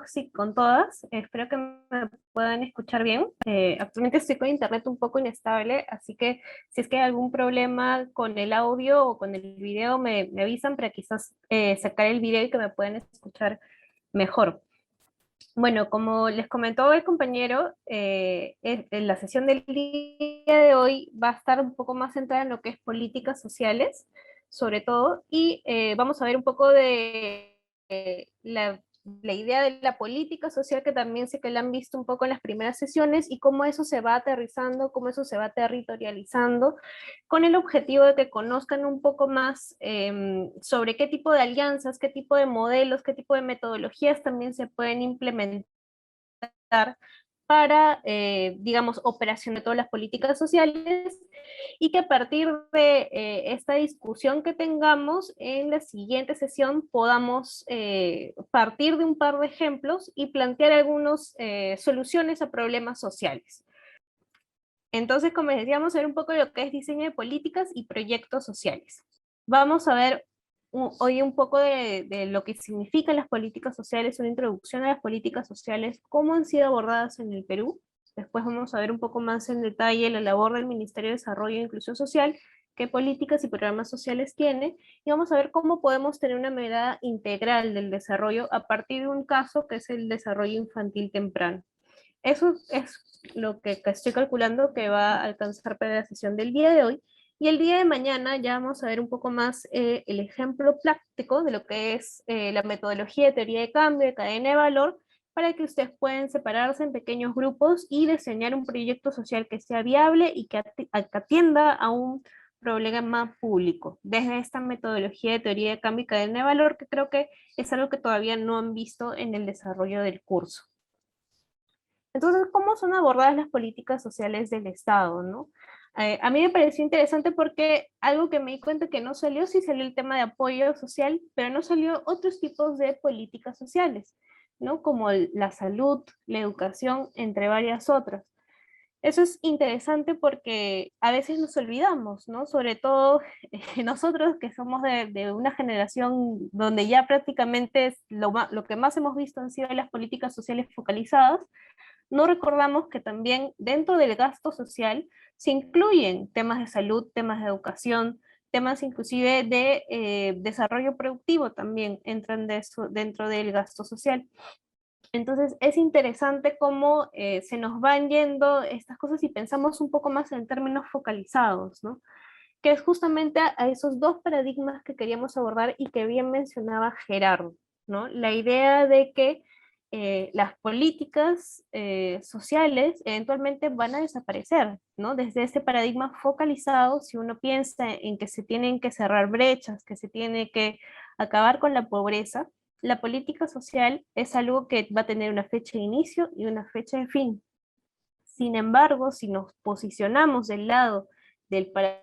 todos y con todas. Espero que me puedan escuchar bien. Actualmente estoy con internet un poco inestable, así que si es que hay algún problema con el audio o con el video, me avisan para quizás sacar el video y que me puedan escuchar mejor. Bueno, como les comentó el compañero, en la sesión del día de hoy va a estar un poco más centrada en lo que es políticas sociales, sobre todo, y vamos a ver un poco de la idea de la política social que también sé que la han visto un poco en las primeras sesiones y cómo eso se va aterrizando, cómo eso se va territorializando, con el objetivo de que conozcan un poco más sobre qué tipo de alianzas, qué tipo de modelos, qué tipo de metodologías también se pueden implementar para, digamos, operación de todas las políticas sociales y que a partir de esta discusión que tengamos en la siguiente sesión podamos partir de un par de ejemplos y plantear algunas soluciones a problemas sociales. Entonces, como decíamos, ver un poco lo que es diseño de políticas y proyectos sociales. Vamos a ver hoy un poco de lo que significan las políticas sociales, una introducción a las políticas sociales, cómo han sido abordadas en el Perú. Después vamos a ver un poco más en detalle la labor del Ministerio de Desarrollo e Inclusión Social, qué políticas y programas sociales tiene, y vamos a ver cómo podemos tener una mirada integral del desarrollo a partir de un caso que es el desarrollo infantil temprano. Eso es lo que estoy calculando que va a alcanzar para la sesión del día de hoy. Y el día de mañana ya vamos a ver un poco más el ejemplo práctico de lo que es la metodología de teoría de cambio, de cadena de valor, para que ustedes puedan separarse en pequeños grupos y diseñar un proyecto social que sea viable y que atienda a un problema público, desde esta metodología de teoría de cambio y cadena de valor, que creo que es algo que todavía no han visto en el desarrollo del curso. Entonces, ¿cómo son abordadas las políticas sociales del Estado, no? A mí me pareció interesante porque algo que me di cuenta que no salió, sí salió el tema de apoyo social, pero no salió otros tipos de políticas sociales, ¿no? Como la salud, la educación, entre varias otras. Eso es interesante porque a veces nos olvidamos, ¿no? Sobre todo nosotros que somos de una generación donde ya prácticamente es lo que más hemos visto han sido las políticas sociales focalizadas, no recordamos que también dentro del gasto social se incluyen temas de salud, temas de educación, temas inclusive de desarrollo productivo también entran dentro del gasto social. Entonces es interesante cómo se nos van yendo estas cosas y pensamos un poco más en términos focalizados, ¿no? Que es justamente a esos dos paradigmas que queríamos abordar y que bien mencionaba Gerardo, ¿no? La idea de que las políticas sociales eventualmente van a desaparecer, ¿no? Desde ese paradigma focalizado, si uno piensa en que se tienen que cerrar brechas, que se tiene que acabar con la pobreza, la política social es algo que va a tener una fecha de inicio y una fecha de fin. Sin embargo, si nos posicionamos del lado del paradigma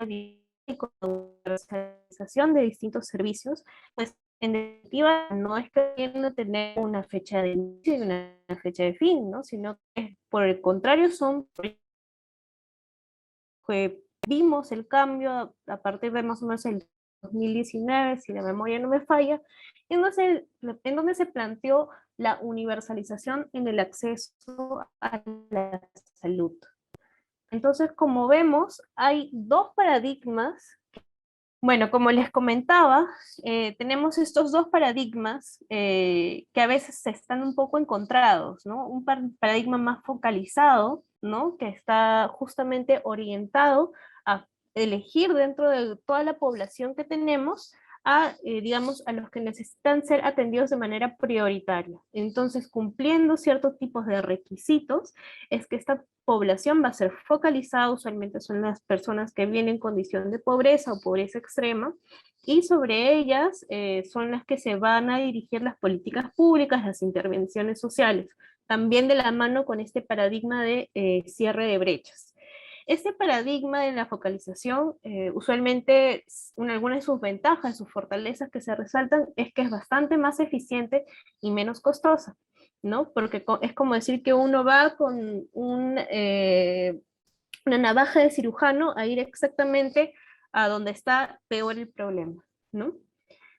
y con la universalización de distintos servicios, pues en definitiva no es que no tener una fecha de inicio y una fecha de fin, ¿no? Sino que por el contrario son que vimos el cambio a partir de más o menos el 2019, si la memoria no me falla, en donde se planteó la universalización en el acceso a la salud. Entonces, como vemos, hay dos paradigmas. Bueno, como les comentaba, tenemos estos dos paradigmas que a veces están un poco encontrados, ¿no? Un paradigma más focalizado, ¿no? Que está justamente orientado a elegir dentro de toda la población que tenemos digamos, a los que necesitan ser atendidos de manera prioritaria. Entonces, cumpliendo ciertos tipos de requisitos, es que esta población va a ser focalizada, usualmente son las personas que vienen en condición de pobreza o pobreza extrema, y sobre ellas son las que se van a dirigir las políticas públicas, las intervenciones sociales, también de la mano con este paradigma de cierre de brechas. Este paradigma de la focalización, usualmente, alguna de sus ventajas, sus fortalezas que se resaltan, es que es bastante más eficiente y menos costosa, ¿no? Porque es como decir que uno va con una navaja de cirujano a ir exactamente a donde está peor el problema, ¿no?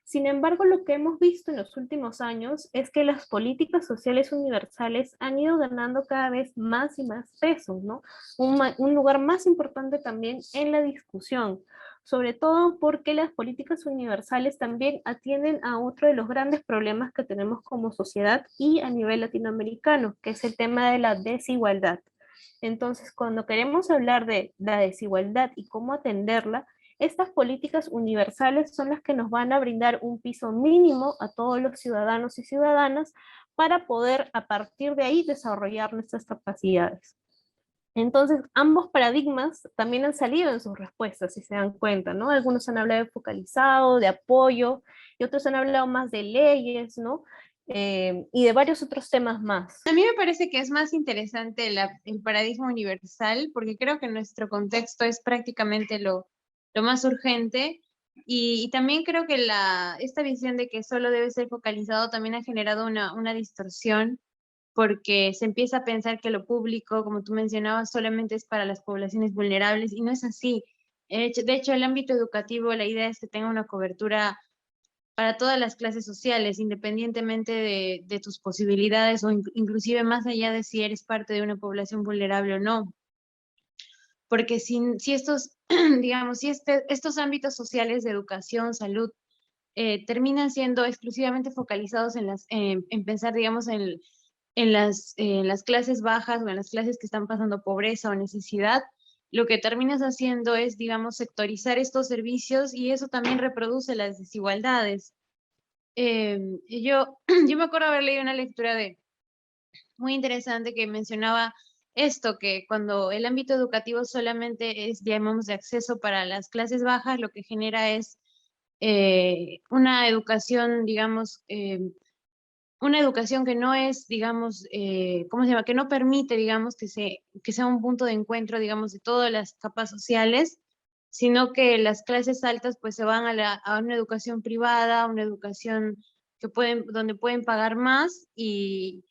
Sin embargo, lo que hemos visto en los últimos años es que las políticas sociales universales han ido ganando cada vez más y más peso, ¿no? Un lugar más importante también en la discusión, sobre todo porque las políticas universales también atienden a otro de los grandes problemas que tenemos como sociedad y a nivel latinoamericano, que es el tema de la desigualdad. Entonces, cuando queremos hablar de la desigualdad y cómo atenderla, estas políticas universales son las que nos van a brindar un piso mínimo a todos los ciudadanos y ciudadanas para poder a partir de ahí desarrollar nuestras capacidades. Entonces, ambos paradigmas también han salido en sus respuestas, si se dan cuenta, ¿no? Algunos han hablado de focalizado, de apoyo, y otros han hablado más de leyes, ¿no? Y de varios otros temas más. A mí me parece que es más interesante el paradigma universal, porque creo que nuestro contexto es prácticamente lo más urgente, y también creo que esta visión de que solo debe ser focalizado también ha generado una distorsión, porque se empieza a pensar que lo público, como tú mencionabas, solamente es para las poblaciones vulnerables, y no es así. De hecho, el ámbito educativo, la idea es que tenga una cobertura para todas las clases sociales, independientemente de tus posibilidades o inclusive más allá de si eres parte de una población vulnerable o no. Porque si estos, digamos, si estos ámbitos sociales de educación, salud, terminan siendo exclusivamente focalizados en pensar, digamos, en las clases bajas o en las clases que están pasando pobreza o necesidad, lo que terminas haciendo es, digamos, sectorizar estos servicios, y eso también reproduce las desigualdades. Yo me acuerdo haber leído una lectura muy interesante que mencionaba esto, que cuando el ámbito educativo solamente es, digamos, de acceso para las clases bajas, lo que genera es una educación, digamos, una educación que no es, digamos, ¿cómo se llama? Que no permite, digamos, que sea un punto de encuentro, digamos, de todas las capas sociales, sino que las clases altas pues se van a una educación privada, una educación donde pueden pagar más, y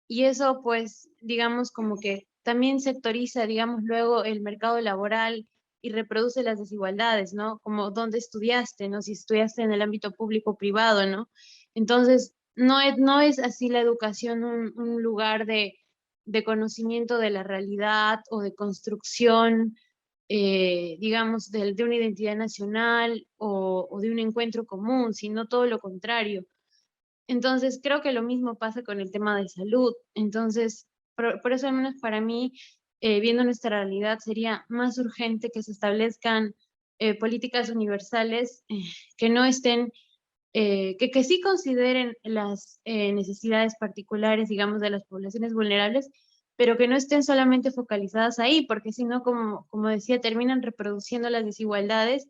eso pues, digamos, como que también sectoriza, digamos, luego el mercado laboral y reproduce las desigualdades, ¿no? Como dónde estudiaste, ¿no? Si estudiaste en el ámbito público o privado, ¿no? Entonces, no es así la educación un lugar de conocimiento de la realidad o de construcción, digamos, de una identidad nacional o de un encuentro común, sino todo lo contrario. Entonces, creo que lo mismo pasa con el tema de salud. Entonces, por eso, al menos para mí, viendo nuestra realidad, sería más urgente que se establezcan políticas universales que no estén que sí consideren las necesidades particulares, digamos, de las poblaciones vulnerables, pero que no estén solamente focalizadas ahí, porque si no, como decía, terminan reproduciendo las desigualdades,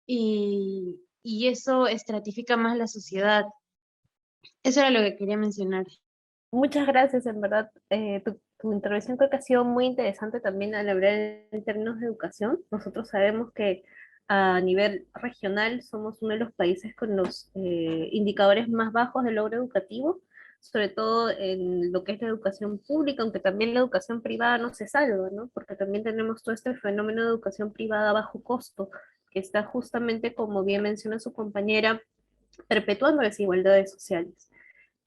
y eso estratifica más la sociedad. Eso era lo que quería mencionar. Muchas gracias, en verdad. Tu intervención creo que ha sido muy interesante también al hablar en términos de educación. Nosotros sabemos que a nivel regional somos uno de los países con los indicadores más bajos de logro educativo, sobre todo en lo que es la educación pública, aunque también la educación privada no se salva, ¿no? Porque también tenemos todo este fenómeno de educación privada a bajo costo, que está justamente, como bien menciona su compañera, perpetuando desigualdades sociales.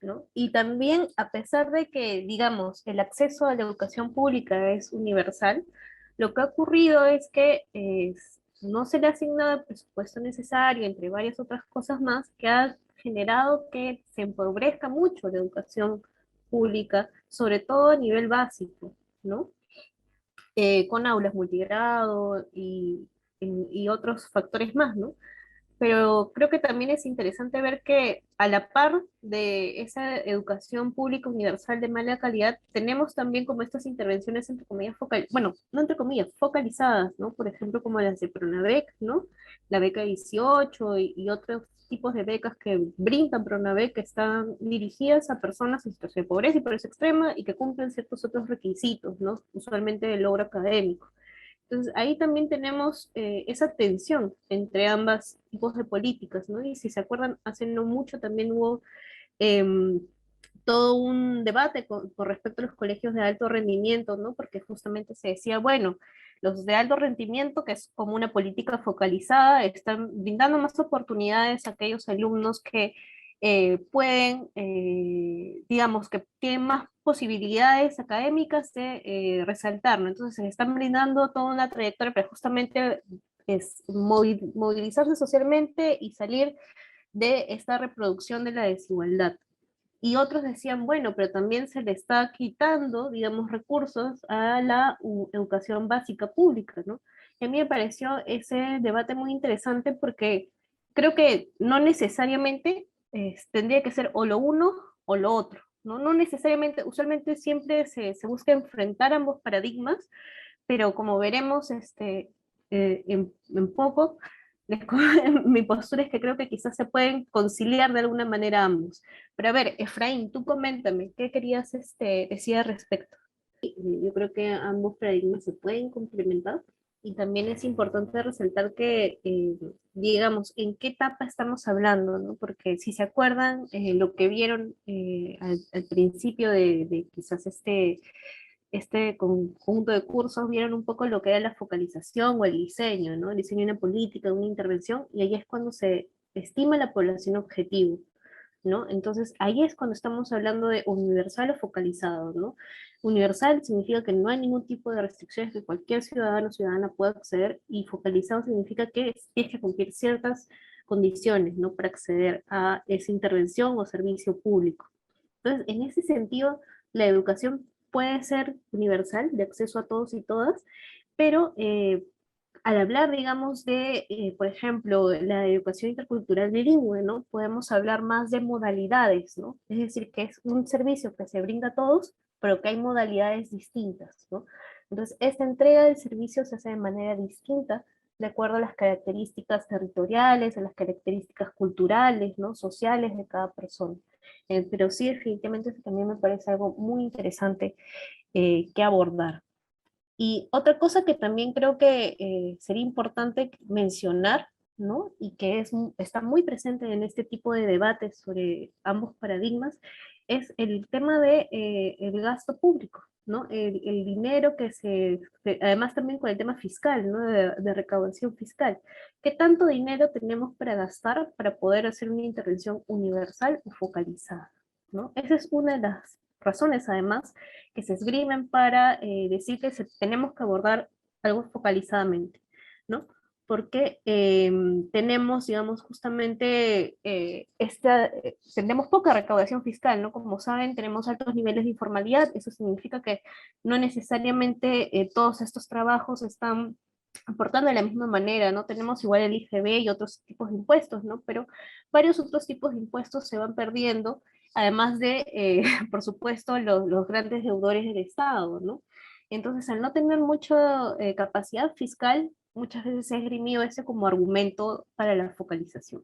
¿No? Y también, a pesar de que, digamos, el acceso a la educación pública es universal, lo que ha ocurrido es que no se le ha asignado el presupuesto necesario, entre varias otras cosas más, que ha generado que se empobrezca mucho la educación pública, sobre todo a nivel básico, ¿no? Con aulas multigrado y otros factores más, ¿no? Pero creo que también es interesante ver que a la par de esa educación pública universal de mala calidad, tenemos también como estas intervenciones entre comillas bueno, no entre comillas, focalizadas, ¿no? Por ejemplo, como las de Pronavec, ¿no? La beca 18 y otros tipos de becas que brindan Pronavec que están dirigidas a personas en situación de pobreza y pobreza extrema y que cumplen ciertos otros requisitos, ¿no? Usualmente de logro académico. Entonces, ahí también tenemos esa tensión entre ambas tipos de políticas, ¿no? Y si se acuerdan, hace no mucho también hubo em, todo un debate con respecto a los colegios de alto rendimiento, ¿no? Porque justamente se decía, bueno, Los de alto rendimiento, que es como una política focalizada, están brindando más oportunidades a aquellos alumnos que pueden, digamos, que tienen más posibilidades académicas de resaltar, ¿no? Entonces se están brindando toda una trayectoria para justamente es movilizarse socialmente y salir de esta reproducción de la desigualdad. Y otros decían, bueno, pero también se le está quitando, digamos, recursos a la educación básica pública, ¿no? Y a mí me pareció ese debate muy interesante porque creo que no necesariamente tendría que ser o lo uno o lo otro, ¿no? No necesariamente, usualmente siempre se busca enfrentar ambos paradigmas, pero como veremos en poco, mi postura es que creo que quizás se pueden conciliar de alguna manera ambos. Pero a ver, Efraín, tú coméntame, ¿qué querías decir al respecto? Yo creo que ambos paradigmas se pueden complementar y también es importante resaltar que, digamos, en qué etapa estamos hablando, ¿no? Porque si se acuerdan, lo que vieron al principio de quizás este conjunto de cursos vieron un poco lo que era la focalización o el diseño, ¿no? El diseño de una política, de una intervención, y ahí es cuando se estima la población objetivo, ¿no? Entonces, ahí es cuando estamos hablando de universal o focalizado, ¿no? Universal significa que no hay ningún tipo de restricciones que cualquier ciudadano o ciudadana pueda acceder, y focalizado significa que tienes que cumplir ciertas condiciones, ¿no? Para acceder a esa intervención o servicio público. Entonces, en ese sentido, la educación puede ser universal, de acceso a todos y todas, pero al hablar, digamos, de, por ejemplo, la educación intercultural bilingüe, ¿no? Podemos hablar más de modalidades, ¿no? Es decir, que es un servicio que se brinda a todos, pero que hay modalidades distintas, ¿no? Entonces, esta entrega del servicio se hace de manera distinta, de acuerdo a las características territoriales, a las características culturales, ¿no? Sociales de cada persona. Pero sí, definitivamente eso también me parece algo muy interesante que abordar. Y otra cosa que también creo que sería importante mencionar, ¿no? Y que está muy presente en este tipo de debates sobre ambos paradigmas, es el tema de el gasto público, ¿no? El dinero además también con el tema fiscal, ¿no? De recaudación fiscal. ¿Qué tanto dinero tenemos para gastar para poder hacer una intervención universal o focalizada? ¿No? Esa es una de las razones, además, que se esgrimen para decir que tenemos que abordar algo focalizadamente, ¿no? Porque tenemos, digamos, justamente tenemos poca recaudación fiscal, ¿no? Como saben, tenemos altos niveles de informalidad, eso significa que no necesariamente todos estos trabajos están aportando de la misma manera, ¿no? Tenemos igual el IGB y otros tipos de impuestos, ¿no? Pero varios otros tipos de impuestos se van perdiendo, además de, por supuesto, los grandes deudores del Estado, ¿no? Entonces, al no tener mucha capacidad fiscal, muchas veces se ha esgrimido ese como argumento para la focalización.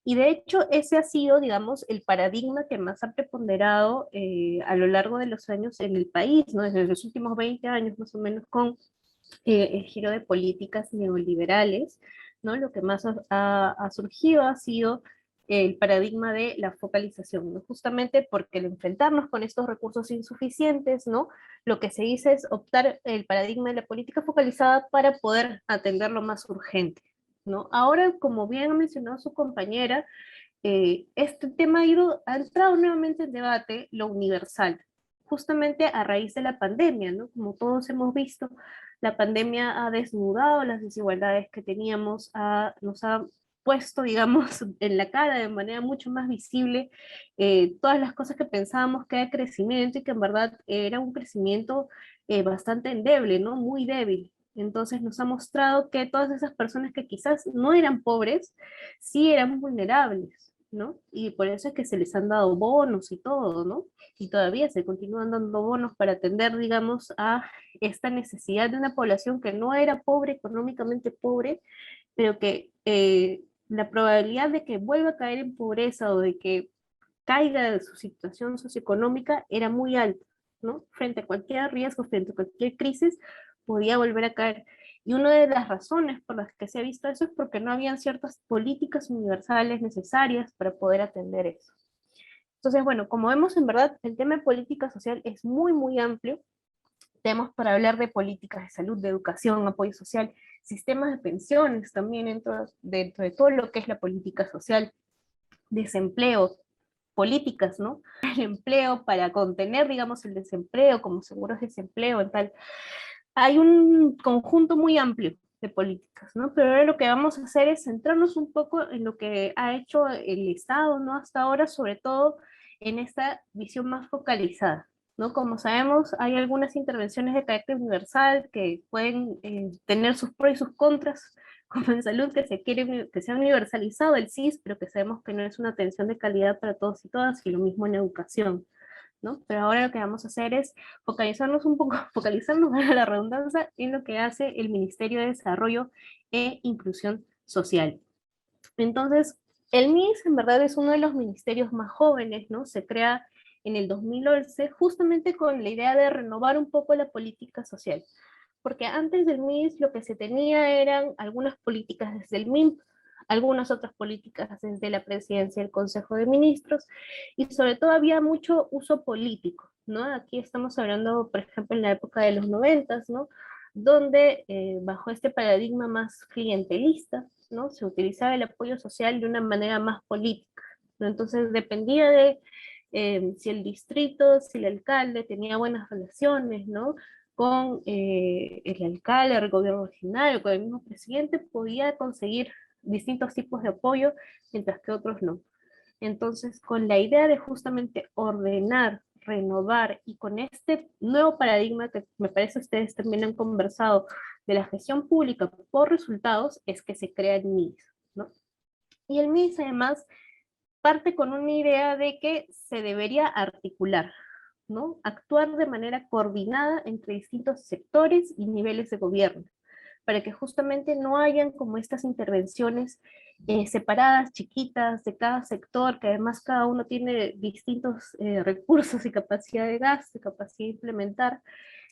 Y de hecho, ese ha sido, digamos, el paradigma que más ha preponderado a lo largo de los años en el país, ¿no? Desde los últimos 20 años más o menos, con el giro de políticas neoliberales, ¿no? Lo que más ha surgido ha sido el paradigma de la focalización, ¿no? Justamente porque al enfrentarnos con estos recursos insuficientes, ¿no? Lo que se dice es optar el paradigma de la política focalizada para poder atender lo más urgente, ¿no? Ahora, como bien ha mencionado su compañera, este tema ha entrado nuevamente en debate, lo universal, justamente a raíz de la pandemia, ¿no? Como todos hemos visto, la pandemia ha desnudado las desigualdades que teníamos, nos ha puesto, digamos, en la cara de manera mucho más visible todas las cosas que pensábamos que era crecimiento y que en verdad era un crecimiento bastante endeble, ¿no? Muy débil. Entonces nos ha mostrado que todas esas personas que quizás no eran pobres, sí eran vulnerables, ¿no? Y por eso es que se les han dado bonos y todo, ¿no? Y todavía se continúan dando bonos para atender, digamos, a esta necesidad de una población que no era pobre, económicamente pobre, pero que la probabilidad de que vuelva a caer en pobreza o de que caiga de su situación socioeconómica era muy alta, ¿no? Frente a cualquier riesgo, frente a cualquier crisis, podía volver a caer. Y una de las razones por las que se ha visto eso es porque no habían ciertas políticas universales necesarias para poder atender eso. Entonces, bueno, como vemos, en verdad, el tema de política social es muy, muy amplio, Tenemos para hablar de políticas de salud, de educación, apoyo social, sistemas de pensiones también dentro de todo lo que es la política social, desempleo, políticas, ¿no? El empleo para contener, digamos, el desempleo, como seguros de desempleo, en tal. Hay un conjunto muy amplio de políticas, ¿no? Pero ahora lo que vamos a hacer es centrarnos un poco en lo que ha hecho el Estado, ¿no? Hasta ahora, sobre todo en esta visión más focalizada, ¿no? Como sabemos, hay algunas intervenciones de carácter universal que pueden tener sus pros y sus contras, como en salud, que se quiere que sea universalizado el SIS, pero que sabemos que no es una atención de calidad para todos y todas, y lo mismo en educación, ¿no? Pero ahora lo que vamos a hacer es focalizarnos un poco, focalizarnos a la redundancia en lo que hace el Ministerio de Desarrollo e Inclusión Social. Entonces, el MIS en verdad es uno de los ministerios más jóvenes, ¿no? Se crea en el 2011 justamente con la idea de renovar un poco la política social. Porque antes del MIS lo que se tenía eran algunas políticas desde el MIMP, algunas otras políticas desde la presidencia del Consejo de Ministros, y sobre todo había mucho uso político, ¿no? Aquí estamos hablando, por ejemplo, en la época de los 90, ¿no? Donde bajo este paradigma más clientelista, ¿no? Se utilizaba el apoyo social de una manera más política, ¿no? Entonces dependía de si el distrito, si el alcalde tenía buenas relaciones, ¿no? Con el alcalde, el gobierno regional, con el mismo presidente, podía conseguir distintos tipos de apoyo, mientras que otros no. Entonces, con la idea de justamente ordenar, renovar, y con este nuevo paradigma que me parece ustedes también han conversado, de la gestión pública por resultados, es que se crea el MIS, ¿no? Y el MIS además parte con una idea de que se debería articular, ¿no? Actuar de manera coordinada entre distintos sectores y niveles de gobierno, para que justamente no hayan como estas intervenciones separadas, chiquitas, de cada sector, que además cada uno tiene distintos recursos y capacidad de gasto, capacidad de implementar.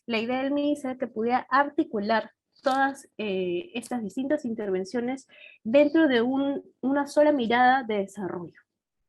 La idea del MIS era que pudiera articular todas estas distintas intervenciones dentro de una sola mirada de desarrollo,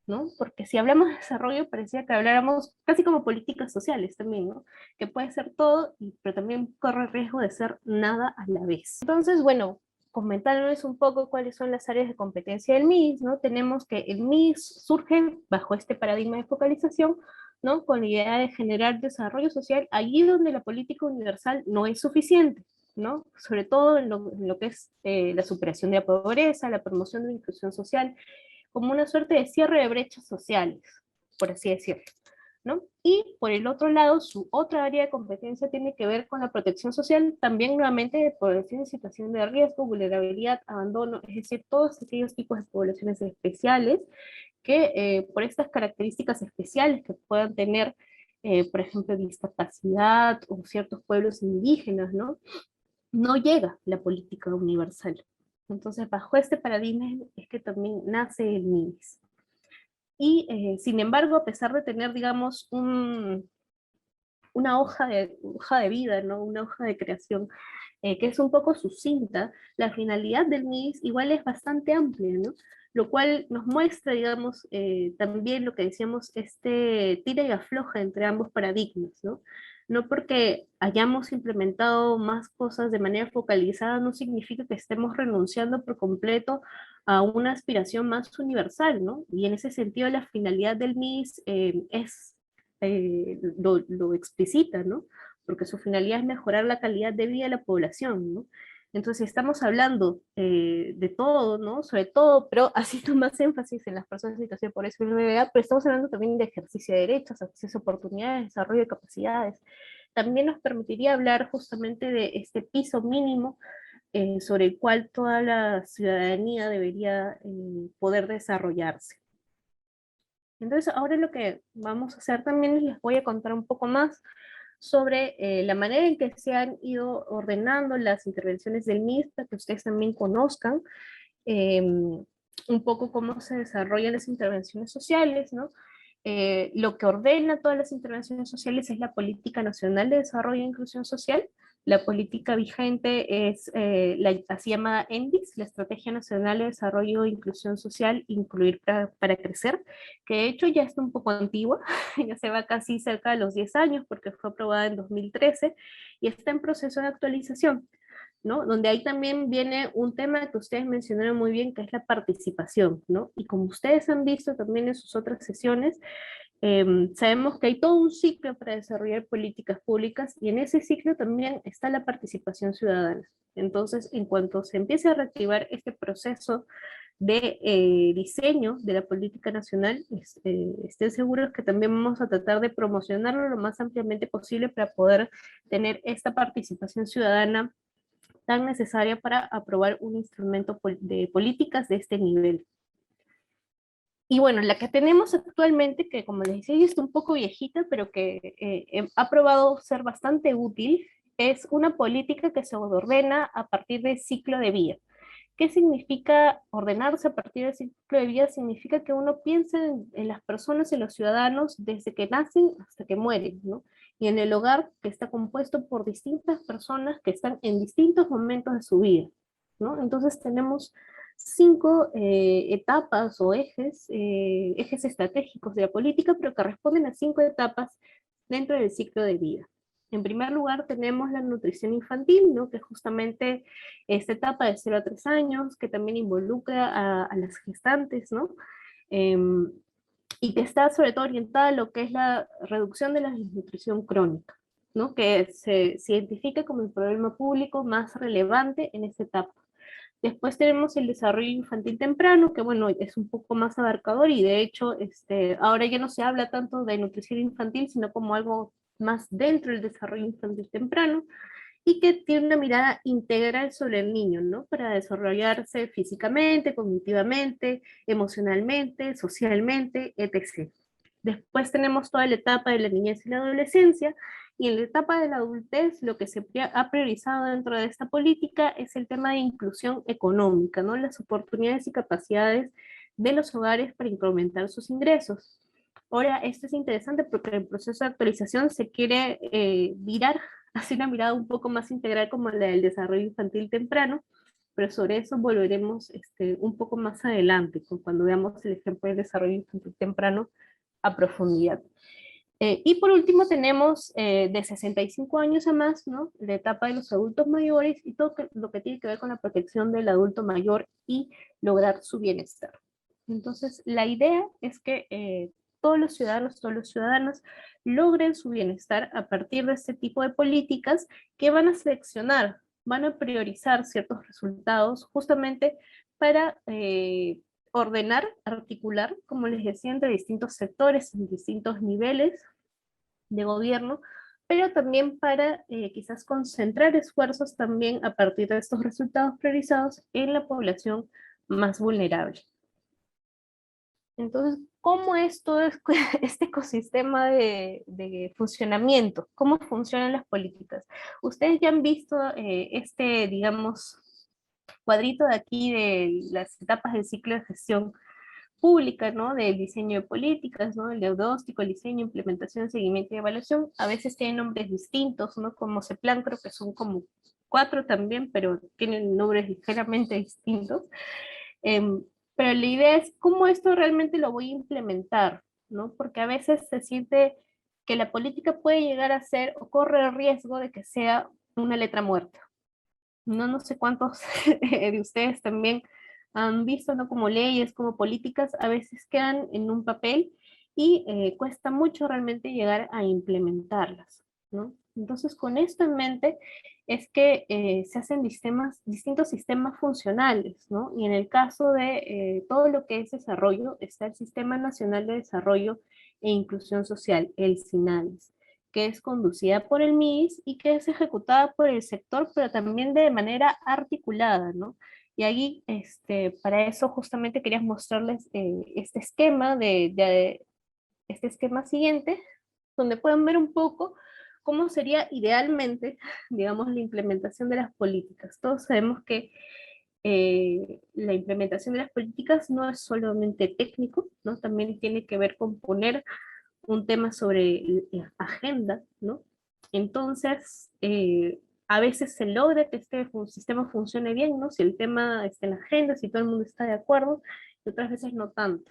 ¿no? Porque si hablamos de desarrollo, parecía que habláramos casi como políticas sociales también, ¿no? Que puede ser todo, pero también corre el riesgo de ser nada a la vez. Entonces, bueno, comentándoles un poco cuáles son las áreas de competencia del MIS, ¿no? Tenemos que el MIS surge bajo este paradigma de focalización, ¿no? Con la idea de generar desarrollo social allí donde la política universal no es suficiente, ¿no? Sobre todo en lo que es la superación de la pobreza, la promoción de la inclusión social, como una suerte de cierre de brechas sociales, por así decirlo, ¿no? Y por el otro lado, su otra área de competencia tiene que ver con la protección social, también nuevamente de población en situación de riesgo, vulnerabilidad, abandono, es decir, todos aquellos tipos de poblaciones especiales que por estas características especiales que puedan tener, por ejemplo, discapacidad o ciertos pueblos indígenas, ¿no? No llega la política universal. Entonces, bajo este paradigma es que también nace el MINIS. Y, sin embargo, a pesar de tener, digamos, una hoja de vida, ¿no? Una hoja de creación que es un poco sucinta, la finalidad del MIS igual es bastante amplia, ¿no? Lo cual nos muestra, digamos, también lo que decíamos, este tira y afloja entre ambos paradigmas, ¿no? No porque hayamos implementado más cosas de manera focalizada, no significa que estemos renunciando por completo a una aspiración más universal, ¿no? Y en ese sentido la finalidad del MIS lo explicita, ¿no? Porque su finalidad es mejorar la calidad de vida de la población, ¿no? Entonces estamos hablando de todo, ¿no? Sobre todo, pero haciendo más énfasis en las personas en situación de pobreza y vulnerabilidad, pero estamos hablando también de ejercicio de derechos, acceso a oportunidades, desarrollo de capacidades. También nos permitiría hablar justamente de este piso mínimo sobre el cual toda la ciudadanía debería poder desarrollarse. Entonces ahora lo que vamos a hacer también es les voy a contar un poco más sobre la manera en que se han ido ordenando las intervenciones del MIS, para que ustedes también conozcan un poco cómo se desarrollan las intervenciones sociales, ¿no? Lo que ordena todas las intervenciones sociales es la Política Nacional de Desarrollo e Inclusión Social, La política vigente es la así llamada ENDIS, la Estrategia Nacional de Desarrollo e Inclusión Social, Incluir para Crecer, que de hecho ya está un poco antigua, ya se va casi cerca de los 10 años porque fue aprobada en 2013 y está en proceso de actualización, ¿no? Donde ahí también viene un tema que ustedes mencionaron muy bien, que es la participación, ¿no? Y como ustedes han visto también en sus otras sesiones, sabemos que hay todo un ciclo para desarrollar políticas públicas y en ese ciclo también está la participación ciudadana. Entonces, en cuanto se empiece a reactivar este proceso de diseño de la política nacional, estén seguros que también vamos a tratar de promocionarlo lo más ampliamente posible para poder tener esta participación ciudadana tan necesaria para aprobar un instrumento de políticas de este nivel. Y bueno, la que tenemos actualmente, que como les decía, está un poco viejita, pero que ha probado ser bastante útil, es una política que se ordena a partir del ciclo de vida. ¿Qué significa ordenarse a partir del ciclo de vida? Significa que uno piensa en las personas y los ciudadanos desde que nacen hasta que mueren, ¿no? Y en el hogar que está compuesto por distintas personas que están en distintos momentos de su vida, ¿no? Entonces tenemos 5 etapas o ejes estratégicos de la política, pero que responden a 5 etapas dentro del ciclo de vida. En primer lugar, tenemos la nutrición infantil, ¿no? Que es justamente esta etapa de 0 a 3 años, que también involucra a las gestantes, ¿no? Em, y que está sobre todo orientada a lo que es la reducción de la desnutrición crónica, ¿no? Que se identifica como el problema público más relevante en esta etapa. Después tenemos el desarrollo infantil temprano, que bueno, es un poco más abarcador y de hecho ahora ya no se habla tanto de nutrición infantil, sino como algo más dentro del desarrollo infantil temprano y que tiene una mirada integral sobre el niño, ¿no? Para desarrollarse físicamente, cognitivamente, emocionalmente, socialmente, etc. Después tenemos toda la etapa de la niñez y la adolescencia, y en la etapa de la adultez lo que se ha priorizado dentro de esta política es el tema de inclusión económica, ¿no? Las oportunidades y capacidades de los hogares para incrementar sus ingresos. Ahora, esto es interesante porque en el proceso de actualización se quiere virar hacia una mirada un poco más integral como la del desarrollo infantil temprano, pero sobre eso volveremos un poco más adelante, cuando veamos el ejemplo del desarrollo infantil temprano a profundidad. Y por último tenemos de 65 años a más, ¿no? La etapa de los adultos mayores y todo lo que tiene que ver con la protección del adulto mayor y lograr su bienestar. Entonces, la idea es que todos los ciudadanos logren su bienestar a partir de este tipo de políticas que van a seleccionar, van a priorizar ciertos resultados justamente para ordenar, articular, como les decía, entre distintos sectores, en distintos niveles de gobierno, pero también para quizás concentrar esfuerzos también a partir de estos resultados priorizados en la población más vulnerable. Entonces, ¿cómo es todo este ecosistema de funcionamiento? ¿Cómo funcionan las políticas? Ustedes ya han visto digamos, cuadrito de aquí de las etapas del ciclo de gestión pública, ¿no? Del diseño de políticas, ¿no? El diagnóstico, el diseño, implementación, seguimiento y evaluación. A veces tienen nombres distintos, ¿no? Como CEPLAN, creo que son como 4 también, pero tienen nombres ligeramente distintos. Em, pero la idea es cómo esto realmente lo voy a implementar, ¿no? Porque a veces se siente que la política puede llegar a ser o corre el riesgo de que sea una letra muerta. No sé cuántos de ustedes también han visto, ¿no? Como leyes, como políticas, a veces quedan en un papel y cuesta mucho realmente llegar a implementarlas, ¿no? Entonces, con esto en mente es que se hacen distintos sistemas funcionales, ¿no? Y en el caso de todo lo que es desarrollo, está el Sistema Nacional de Desarrollo e Inclusión Social, el SINADIS, que es conducida por el MIS y que es ejecutada por el sector, pero también de manera articulada, ¿no? Y ahí, para eso justamente quería mostrarles este esquema este esquema siguiente, donde pueden ver un poco cómo sería idealmente, digamos, la implementación de las políticas. Todos sabemos que la implementación de las políticas no es solamente técnico, ¿no? También tiene que ver con poner un tema sobre agenda, ¿no? Entonces, a veces se logra que este sistema funcione bien, ¿no? Si el tema está en la agenda, si todo el mundo está de acuerdo, y otras veces no tanto,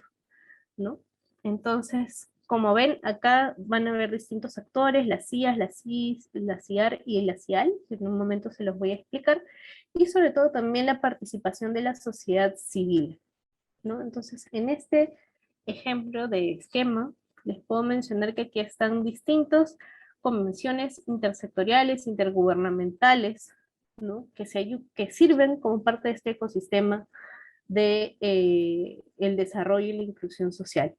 ¿no? Entonces, como ven, acá van a haber distintos actores, las CIAs, las CIS, la CIAR y la CIAL, en un momento se los voy a explicar, y sobre todo también la participación de la sociedad civil, ¿no? Entonces, en este ejemplo de esquema, les puedo mencionar que aquí están distintos convenciones intersectoriales, intergubernamentales, ¿no? Que sirven como parte de este ecosistema de el desarrollo y la inclusión social.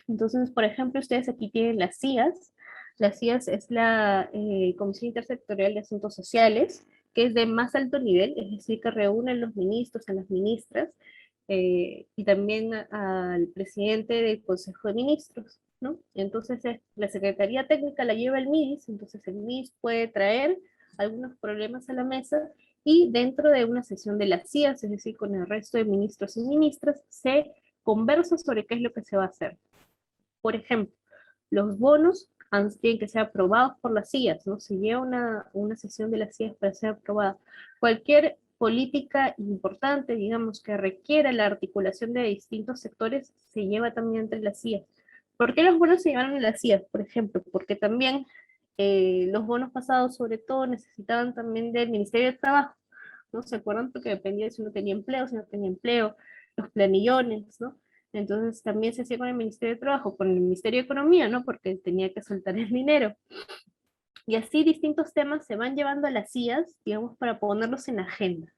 Entonces, por ejemplo, ustedes aquí tienen las CIAS. Las CIAS es la Comisión Intersectorial de Asuntos Sociales, que es de más alto nivel, es decir, que reúne a los ministros, a las ministras, y también al presidente del Consejo de Ministros, ¿no? Entonces, la Secretaría Técnica la lleva el MIDIS, entonces el MIDIS puede traer algunos problemas a la mesa y dentro de una sesión de las CIAS, es decir, con el resto de ministros y ministras, se conversa sobre qué es lo que se va a hacer. Por ejemplo, los bonos tienen que ser aprobados por las CIAs, ¿no? Se lleva una sesión de las CIAs para ser aprobada. Cualquier política importante, digamos, que requiera la articulación de distintos sectores, se lleva también entre las CIAs. ¿Por qué los bonos se llevaron a las CIAs, por ejemplo? Porque también los bonos pasados, sobre todo, necesitaban también del Ministerio de Trabajo, ¿no? ¿Se acuerdan? Porque dependía de si uno tenía empleo, si no tenía empleo, los planillones, ¿no? Entonces también se hacía con el Ministerio de Trabajo, con el Ministerio de Economía, ¿no? Porque tenía que soltar el dinero. Y así distintos temas se van llevando a las CIAs, digamos, para ponerlos en agenda,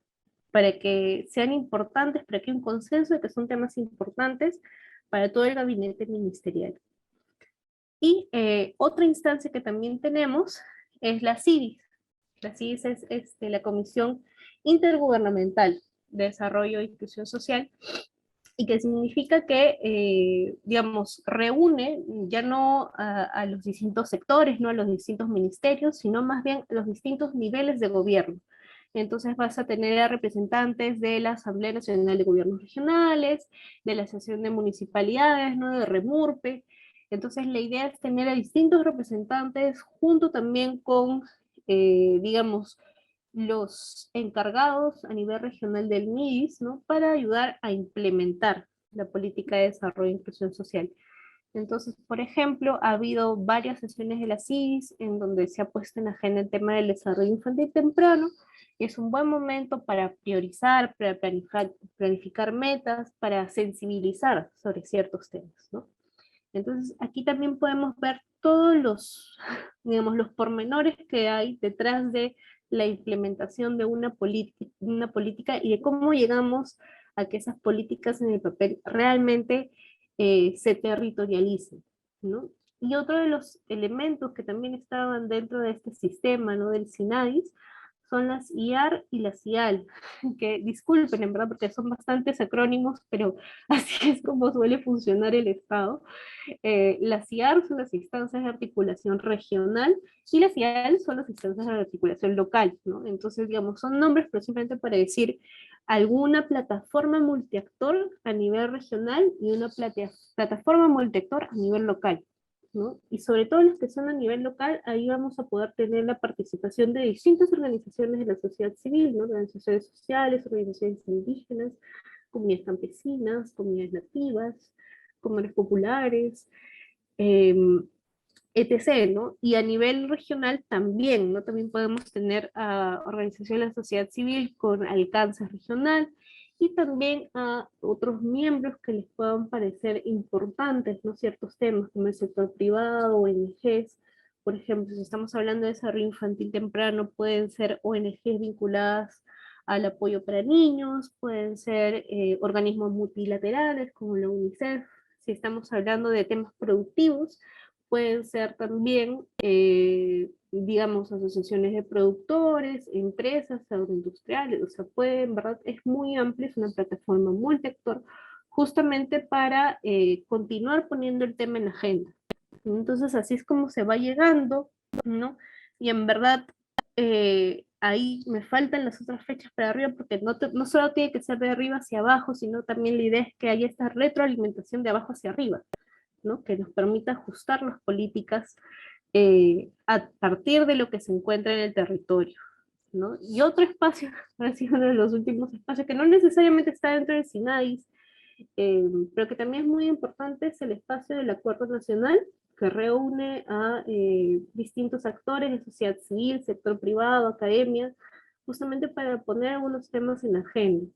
para que sean importantes, para que haya un consenso de que son temas importantes para todo el gabinete ministerial. Y otra instancia que también tenemos es la CIDIS. La CIDIS es la Comisión Intergubernamental de Desarrollo e Inclusión Social, y que significa que, digamos, reúne ya no a los distintos sectores, no a los distintos ministerios, sino más bien a los distintos niveles de gobierno. Entonces vas a tener a representantes de la Asamblea Nacional de Gobiernos Regionales, de la Asociación de Municipalidades, ¿no? De Remurpe. Entonces la idea es tener a distintos representantes junto también con, digamos, los encargados a nivel regional del MIDIS, ¿no? Para ayudar a implementar la política de desarrollo e inclusión social. Entonces, por ejemplo, ha habido varias sesiones de la CIS en donde se ha puesto en agenda el tema del desarrollo infantil temprano, y es un buen momento para priorizar, para planificar metas, para sensibilizar sobre ciertos temas, ¿no? Entonces, aquí también podemos ver todos los, digamos, los pormenores que hay detrás de la implementación de una política y de cómo llegamos a que esas políticas en el papel realmente se territorialicen, ¿no? Y otro de los elementos que también estaban dentro de este sistema, ¿no? Del SINADIS, son las IAR y las IAL, que disculpen en verdad porque son bastantes acrónimos, pero así es como suele funcionar el Estado. Las IAR son las instancias de articulación regional y las IAL son las instancias de articulación local, ¿no? Entonces, digamos, son nombres, pero simplemente para decir alguna plataforma multiactor a nivel regional y una plataforma multiactor a nivel local, ¿no? Y sobre todo los que son a nivel local, ahí vamos a poder tener la participación de distintas organizaciones de la sociedad civil, ¿no? Organizaciones sociales, organizaciones indígenas, comunidades campesinas, comunidades nativas, comunidades populares, eh, etc., ¿no? Y a nivel regional también, ¿no? También podemos tener a organizaciones de la sociedad civil con alcance regional y también a otros miembros que les puedan parecer importantes, ¿no? Ciertos temas como el sector privado, ONGs. Por ejemplo, si estamos hablando de desarrollo infantil temprano, pueden ser ONGs vinculadas al apoyo para niños, pueden ser organismos multilaterales como la UNICEF. Si estamos hablando de temas productivos, pueden ser también, digamos, asociaciones de productores, empresas agroindustriales, o sea, en verdad, es muy amplia, es una plataforma multiactor, justamente para continuar poniendo el tema en la agenda. Entonces, así es como se va llegando, ¿no? Y en verdad, ahí me faltan las otras fechas para arriba, porque no solo tiene que ser de arriba hacia abajo, sino también la idea es que haya esta retroalimentación de abajo hacia arriba, ¿no? Que nos permita ajustar las políticas a partir de lo que se encuentra en el territorio, ¿no? Y otro espacio, ha sido uno de los últimos espacios, que no necesariamente está dentro del SINAIS, pero que también es muy importante, es el espacio del Acuerdo Nacional, que reúne a distintos actores de sociedad civil, sector privado, academia, justamente para poner algunos temas en la agenda.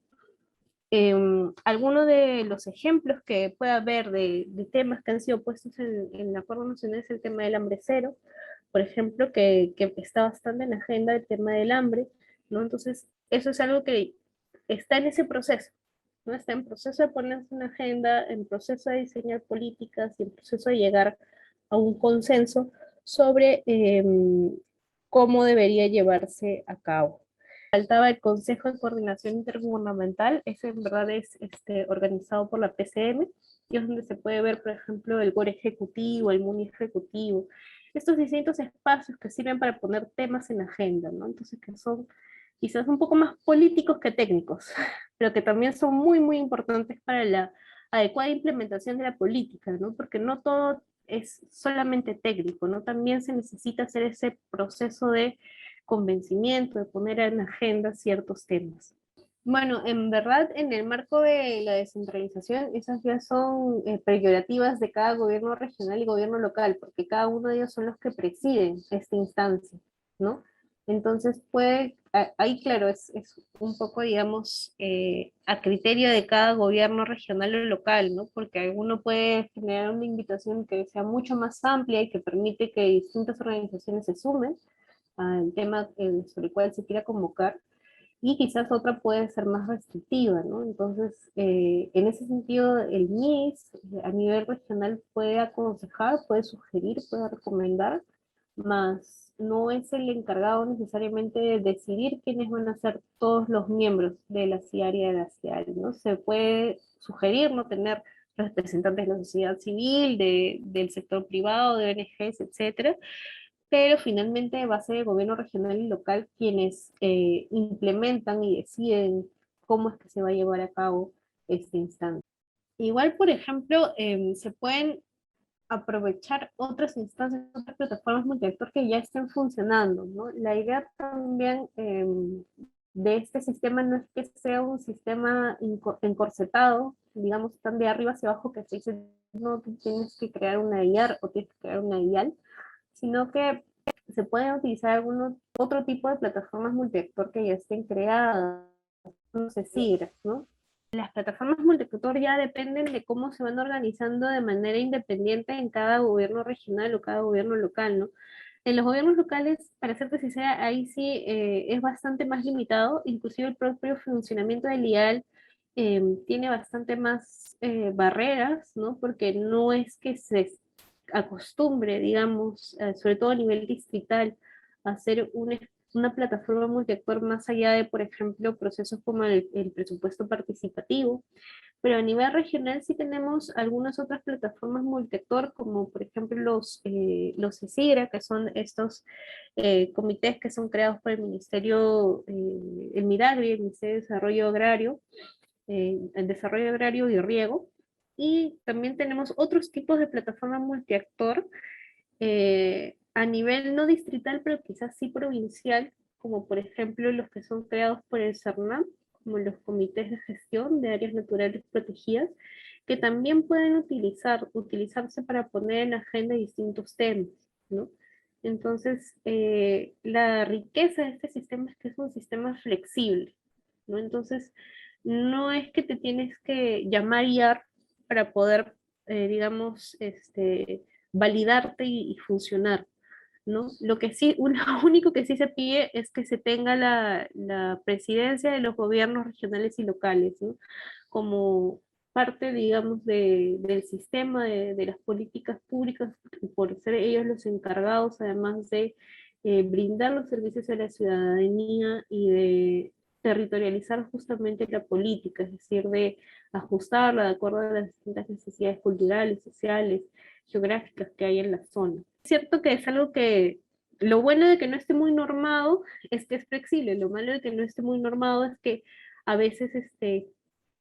Algunos de los ejemplos que puede haber de temas que han sido puestos en el Acuerdo Nacional es el tema del hambre cero, por ejemplo, que está bastante en la agenda el tema del hambre, ¿no? Entonces, eso es algo que está en ese proceso, ¿no? Está en proceso de ponerse en agenda, en proceso de diseñar políticas y en proceso de llegar a un consenso sobre cómo debería llevarse a cabo. Faltaba el Consejo de Coordinación Intergubernamental, ese en verdad es organizado por la PCM, y es donde se puede ver, por ejemplo, el GOR ejecutivo, el MUNI ejecutivo, estos distintos espacios que sirven para poner temas en la agenda, ¿no? Entonces, que son quizás un poco más políticos que técnicos, pero que también son muy, muy importantes para la adecuada implementación de la política, ¿no? Porque no todo es solamente técnico, ¿no? También se necesita hacer ese proceso de convencimiento, de poner en agenda ciertos temas. Bueno, en verdad, en el marco de la descentralización, esas ya son peyorativas de cada gobierno regional y gobierno local, porque cada uno de ellos son los que presiden esta instancia, ¿no? Entonces, ahí claro, es un poco, digamos, a criterio de cada gobierno regional o local, ¿no? Porque alguno puede generar una invitación que sea mucho más amplia y que permite que distintas organizaciones se sumen al tema sobre el cual se quiera convocar, y quizás otra puede ser más restrictiva, ¿no? Entonces, en ese sentido, el MIS a nivel regional puede aconsejar, puede sugerir, puede recomendar, más no es el encargado necesariamente de decidir quiénes van a ser todos los miembros de la CIARI y de la CIARI, ¿no? Se puede sugerir no tener representantes de la sociedad civil, del sector privado, de ONGs, etcétera, pero finalmente va a ser el gobierno regional y local quienes implementan y deciden cómo es que se va a llevar a cabo esta instancia. Igual, por ejemplo, se pueden aprovechar otras instancias, otras plataformas multiactor que ya estén funcionando, ¿no? La idea también de este sistema no es que sea un sistema encorsetado, digamos, tan de arriba hacia abajo que se dice, no, tú tienes que crear una IAR o tienes que crear una IAL, sino que se pueden utilizar algunos otro tipo de plataformas multiactor que ya estén creadas, no sé, SIGRAPH, ¿no? Las plataformas multiactor ya dependen de cómo se van organizando de manera independiente en cada gobierno regional o cada gobierno local, ¿no? En los gobiernos locales, para serte sincera, ahí sí es bastante más limitado, inclusive el propio funcionamiento del IAL tiene bastante más barreras, ¿no? Porque no es que se acostumbre, digamos, sobre todo a nivel distrital, a hacer una plataforma multiactor más allá de, por ejemplo, procesos como el presupuesto participativo, pero a nivel regional sí tenemos algunas otras plataformas multiactor, como por ejemplo los ESIGRA, que son estos comités que son creados por el Ministerio, el MIDAGRI, el Ministerio de Desarrollo Agrario, el Desarrollo Agrario y Riego, y también tenemos otros tipos de plataformas multiactor a nivel no distrital, pero quizás sí provincial, como por ejemplo los que son creados por el CERNAM, como los comités de gestión de áreas naturales protegidas, que también pueden utilizarse para poner en agenda distintos temas, ¿no? Entonces, la riqueza de este sistema es que es un sistema flexible, ¿no? Entonces, no es que te tienes que llamar IAR para poder, digamos, validarte y funcionar, ¿no? Lo que sí, lo único que sí se pide es que se tenga la presidencia de los gobiernos regionales y locales, ¿no? Como parte, digamos, del sistema de las políticas públicas, por ser ellos los encargados, además de brindar los servicios a la ciudadanía y de territorializar justamente la política, es decir, de ajustarla de acuerdo a las distintas necesidades culturales, sociales, geográficas que hay en la zona. Es cierto que es algo que lo bueno de que no esté muy normado es que es flexible, lo malo de que no esté muy normado es que a veces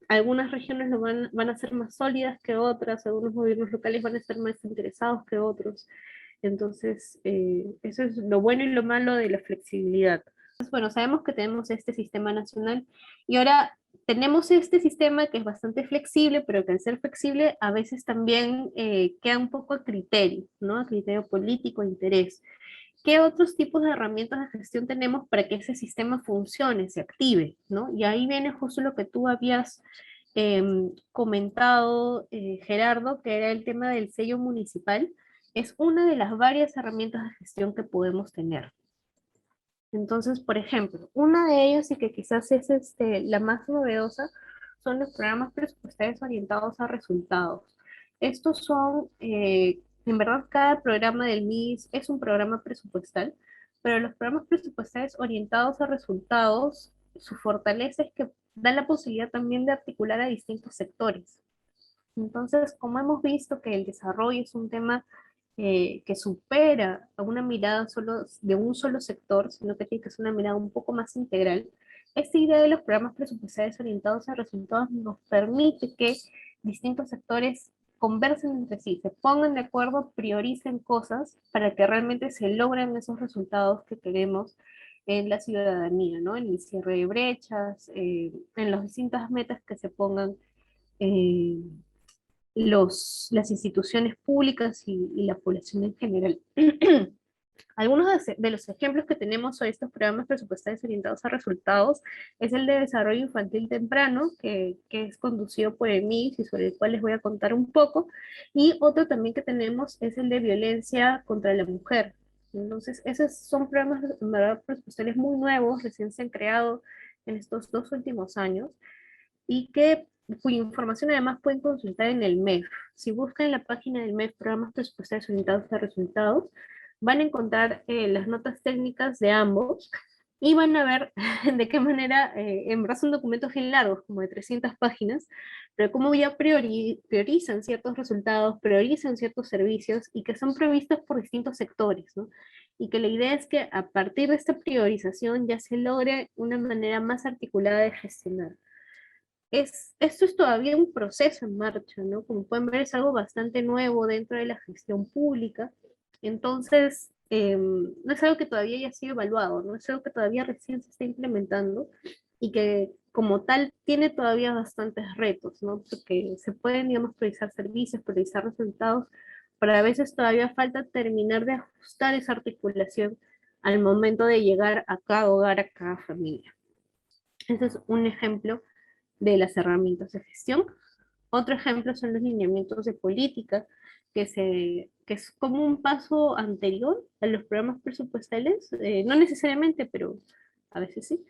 algunas regiones van a ser más sólidas que otras, algunos gobiernos locales van a estar más interesados que otros. Entonces, eso es lo bueno y lo malo de la flexibilidad. Bueno, sabemos que tenemos este sistema nacional y ahora tenemos este sistema que es bastante flexible, pero que al ser flexible a veces también queda un poco a criterio, ¿no? A criterio político, interés. ¿Qué otros tipos de herramientas de gestión tenemos para que ese sistema funcione, se active, ¿no? Y ahí viene justo lo que tú habías comentado, Gerardo, que era el tema del sello municipal. Es una de las varias herramientas de gestión que podemos tener. Entonces, por ejemplo, una de ellas y que quizás es la más novedosa son los programas presupuestarios orientados a resultados. Estos son, en verdad, cada programa del MIS es un programa presupuestal, pero los programas presupuestarios orientados a resultados, su fortaleza es que dan la posibilidad también de articular a distintos sectores. Entonces, como hemos visto que el desarrollo es un tema que supera a una mirada solo de un solo sector, sino que tiene que ser una mirada un poco más integral, esta idea de los programas presupuestarios orientados a resultados nos permite que distintos sectores conversen entre sí, se pongan de acuerdo, prioricen cosas para que realmente se logren esos resultados que queremos en la ciudadanía, ¿no? En el cierre de brechas, en las distintas metas que se pongan eh, las instituciones públicas y la población en general. Algunos de los ejemplos que tenemos sobre estos programas presupuestarios orientados a resultados es el de desarrollo infantil temprano, que es conducido por el MIS y sobre el cual les voy a contar un poco. Y otro también que tenemos es el de violencia contra la mujer. Entonces, esos son programas en verdad, presupuestarios muy nuevos, recién se han creado en estos 2 últimos años y cuya información además pueden consultar en el MEF. Si buscan en la página del MEF Programas Presupuestarios Orientados a Resultados, van a encontrar las notas técnicas de ambos y van a ver de qué manera, en verdad son documentos bien largos, como de 300 páginas, pero cómo ya priorizan ciertos resultados, priorizan ciertos servicios y que son previstos por distintos sectores, ¿no? Y que la idea es que a partir de esta priorización ya se logre una manera más articulada de gestionar. Esto es todavía un proceso en marcha, ¿no? Como pueden ver, es algo bastante nuevo dentro de la gestión pública. Entonces, no es algo que todavía haya sido evaluado, ¿no? Es algo que todavía recién se está implementando y que como tal tiene todavía bastantes retos, ¿no? Porque se pueden, digamos, priorizar servicios, priorizar resultados, pero a veces todavía falta terminar de ajustar esa articulación al momento de llegar a cada hogar, a cada familia. Ese es un ejemplo de las herramientas de gestión. Otro ejemplo son los lineamientos de política, que es como un paso anterior a los programas presupuestales, no necesariamente, pero a veces sí,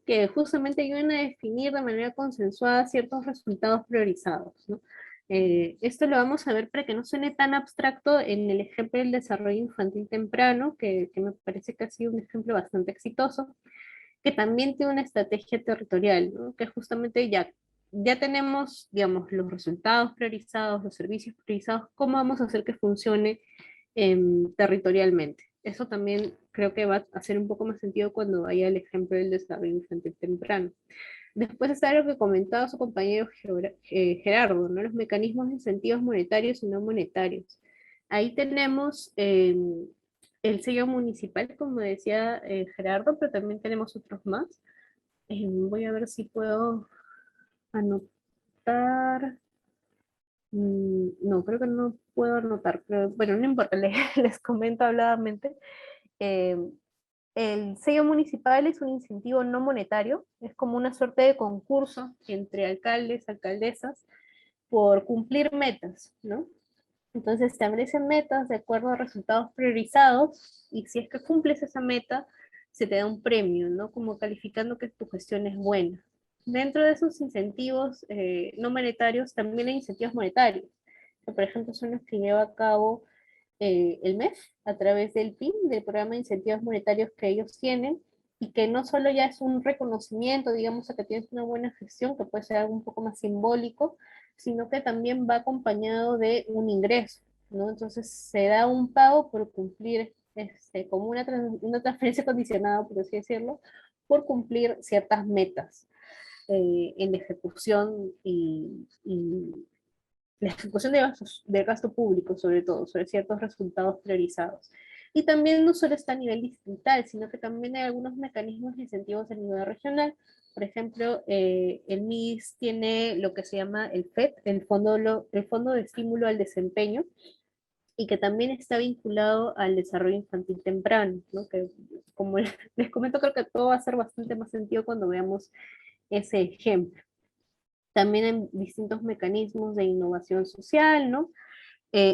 que justamente ayudan a definir de manera consensuada ciertos resultados priorizados, ¿no? Esto lo vamos a ver para que no suene tan abstracto en el ejemplo del desarrollo infantil temprano, que me parece que ha sido un ejemplo bastante exitoso, que también tiene una estrategia territorial, ¿no? Que justamente ya tenemos, digamos, los resultados priorizados, los servicios priorizados, ¿cómo vamos a hacer que funcione territorialmente? Eso también creo que va a hacer un poco más sentido cuando vaya el ejemplo del desarrollo infantil temprano. Después está lo que comentaba su compañero Gerardo, ¿no? Los mecanismos de incentivos monetarios y no monetarios. Ahí tenemos el sello municipal, como decía Gerardo, pero también tenemos otros más. Voy a ver si puedo anotar. No, creo que no puedo anotar, pero bueno, no importa, les comento habladamente. Eh, el sello municipal es un incentivo no monetario, es como una suerte de concurso entre alcaldes, alcaldesas, por cumplir metas, ¿no? Entonces establecen metas de acuerdo a resultados priorizados y si es que cumples esa meta, se te da un premio, ¿no? Como calificando que tu gestión es buena. Dentro de esos incentivos no monetarios también hay incentivos monetarios, que por ejemplo son los que lleva a cabo el MEF a través del PIN, del programa de incentivos monetarios que ellos tienen, y que no solo ya es un reconocimiento, digamos, a que tienes una buena gestión, que puede ser algo un poco más simbólico, sino que también va acompañado de un ingreso, ¿no? Entonces se da un pago por cumplir, como una transferencia condicionada, por así decirlo, por cumplir ciertas metas en ejecución y la ejecución de gasto público, sobre todo, sobre ciertos resultados priorizados. Y también no solo está a nivel distrital, sino que también hay algunos mecanismos de incentivos a nivel regional. Por ejemplo, el MIS tiene lo que se llama el FED, el Fondo de Estímulo al Desempeño, y que también está vinculado al desarrollo infantil temprano, ¿no? Que como les comento, creo que todo va a hacer bastante más sentido cuando veamos ese ejemplo. También hay distintos mecanismos de innovación social, ¿no?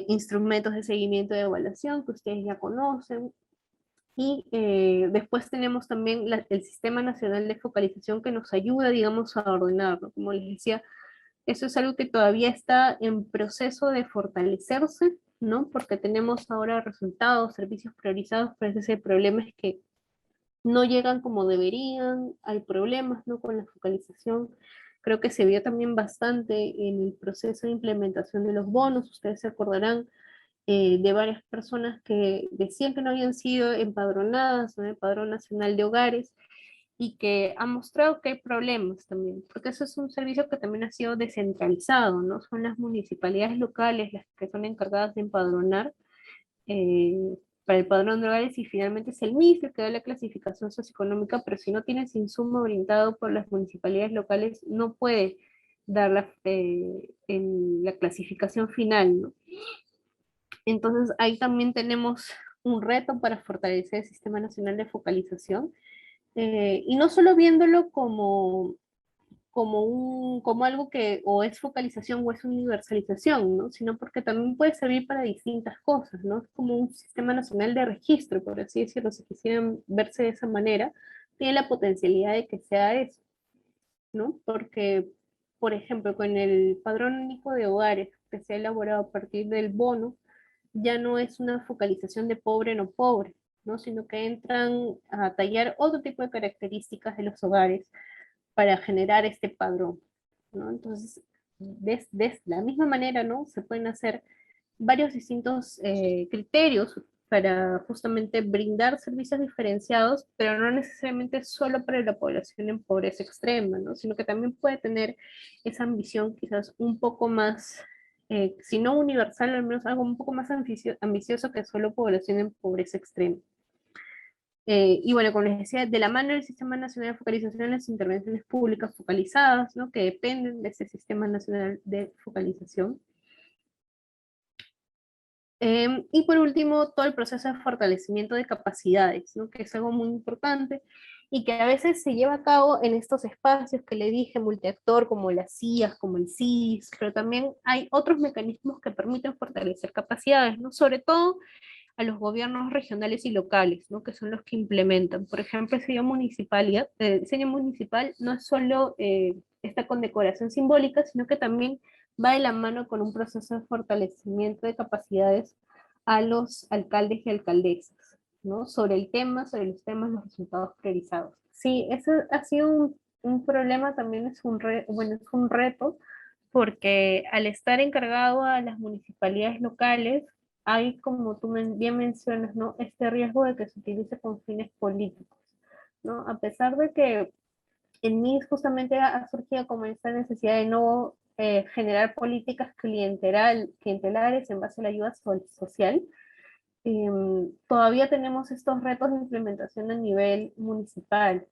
Instrumentos de seguimiento y evaluación que ustedes ya conocen. Y después tenemos también el Sistema Nacional de Focalización que nos ayuda, digamos, a ordenarlo. Como les decía, eso es algo que todavía está en proceso de fortalecerse, ¿no? Porque tenemos ahora resultados, servicios priorizados, pero ese problema es que no llegan como deberían, hay problemas, ¿no? Con la focalización. Creo que se vio también bastante en el proceso de implementación de los bonos. Ustedes se acordarán de varias personas que decían que no habían sido empadronadas en el Padrón Nacional de Hogares y que ha mostrado que hay problemas también, porque eso es un servicio que también ha sido descentralizado, ¿no? Son las municipalidades locales las que son encargadas de empadronar eh, para el padrón de hogares y finalmente es el MIS el que da la clasificación socioeconómica, pero si no tienes insumo brindado por las municipalidades locales, no puede dar en la clasificación final, ¿no? Entonces ahí también tenemos un reto para fortalecer el Sistema Nacional de Focalización, y no solo viéndolo como algo que o es focalización o es universalización, ¿no? Sino porque también puede servir para distintas cosas, ¿no? Es como un sistema nacional de registro, por así decirlo, si quisieran verse de esa manera, tiene la potencialidad de que sea eso, ¿no? Porque, por ejemplo, con el padrón único de hogares que se ha elaborado a partir del bono, ya no es una focalización de pobre no pobre, ¿no? Sino que entran a tallar otro tipo de características de los hogares para generar este padrón, ¿no? Entonces, de la misma manera, ¿no? Se pueden hacer varios distintos criterios para justamente brindar servicios diferenciados, pero no necesariamente solo para la población en pobreza extrema, ¿no? Sino que también puede tener esa ambición quizás un poco más, si no universal, al menos algo un poco más ambicioso que solo población en pobreza extrema. Y bueno, como les decía, de la mano del Sistema Nacional de Focalización, las intervenciones públicas focalizadas, ¿no? Que dependen de ese Sistema Nacional de Focalización. Y por último, todo el proceso de fortalecimiento de capacidades, ¿no? Que es algo muy importante y que a veces se lleva a cabo en estos espacios que le dije, multiactor, como las CIAs, como el CIS, pero también hay otros mecanismos que permiten fortalecer capacidades, ¿no? Sobre todo a los gobiernos regionales y locales, ¿no? Que son los que implementan. Por ejemplo, el diseño municipal no es solo esta condecoración simbólica, sino que también va de la mano con un proceso de fortalecimiento de capacidades a los alcaldes y alcaldesas, ¿no? Sobre los temas, los resultados priorizados. Sí, eso ha sido un problema, también bueno, es un reto, porque al estar encargado a las municipalidades locales, hay, como tú bien mencionas, ¿no? Este riesgo de que se utilice con fines políticos, ¿no? A pesar de que en mí justamente ha surgido como esta necesidad de no generar políticas clientelares en base a la ayuda social, todavía tenemos estos retos de implementación a nivel municipal,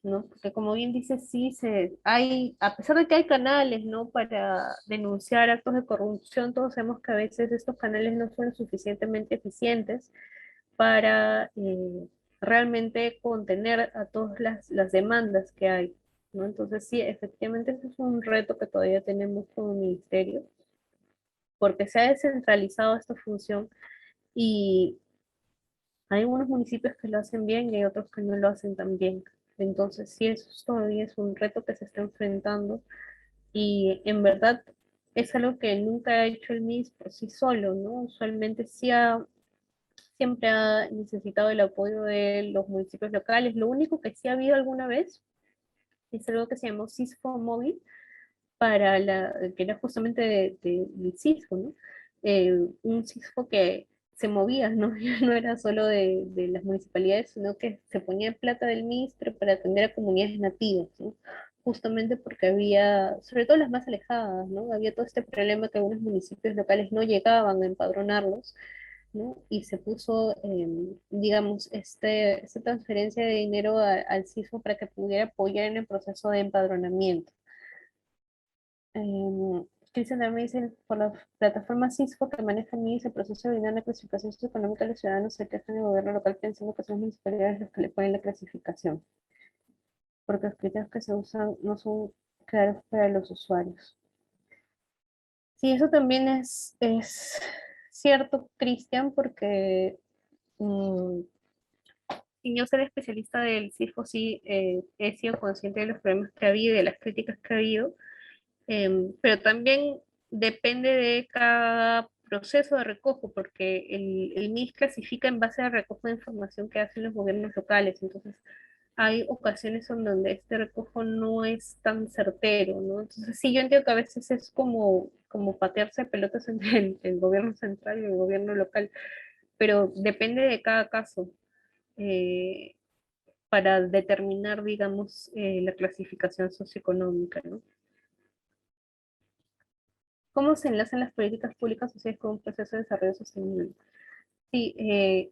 ¿no? Porque como bien dices, sí, a pesar de que hay canales, ¿no? Para denunciar actos de corrupción, todos sabemos que a veces estos canales no son lo suficientemente eficientes para realmente contener a todas las demandas que hay, ¿no? Entonces sí, efectivamente ese es un reto que todavía tenemos como ministerio, porque se ha descentralizado esta función y hay algunos municipios que lo hacen bien y hay otros que no lo hacen tan bien. Entonces, sí, eso todavía es un reto que se está enfrentando y en verdad es algo que nunca ha hecho el MIS por sí solo, ¿no? Usualmente siempre ha necesitado el apoyo de los municipios locales. Lo único que sí ha habido alguna vez es algo que se llamó CISFO móvil, que era justamente del CISFO, ¿no? Un CISFO que se movía, ¿no? Ya no era solo de las municipalidades, sino que se ponía en plata del MISTRE para atender a comunidades nativas, ¿no? Justamente porque había, sobre todo las más alejadas, ¿no? Había todo este problema que algunos municipios locales no llegaban a empadronarlos, ¿no? Y se puso, digamos, esta transferencia de dinero al CISO para que pudiera apoyar en el proceso de empadronamiento. Cristian también dice, por la plataforma CISFO que maneja el MIS, el proceso de brindar la clasificación socioeconómica a los ciudadanos se quejan del gobierno local pensando que son las municipalidades los que le ponen la clasificación, porque los criterios que se usan no son claros para los usuarios. Sí, eso también es cierto, Cristian, porque mm, sin yo ser especialista del CISFO, sí he sido consciente de los problemas que ha habido y de las críticas que ha habido. Pero también depende de cada proceso de recojo, porque el MIS clasifica en base al recojo de información que hacen los gobiernos locales. Entonces, hay ocasiones en donde este recojo no es tan certero, ¿no? Entonces, sí, yo entiendo que a veces es como patearse pelotas entre el gobierno central y el gobierno local, pero depende de cada caso. eh, para determinar, digamos, la clasificación socioeconómica, ¿no? ¿Cómo se enlazan las políticas públicas sociales con un proceso de desarrollo sostenible? Sí,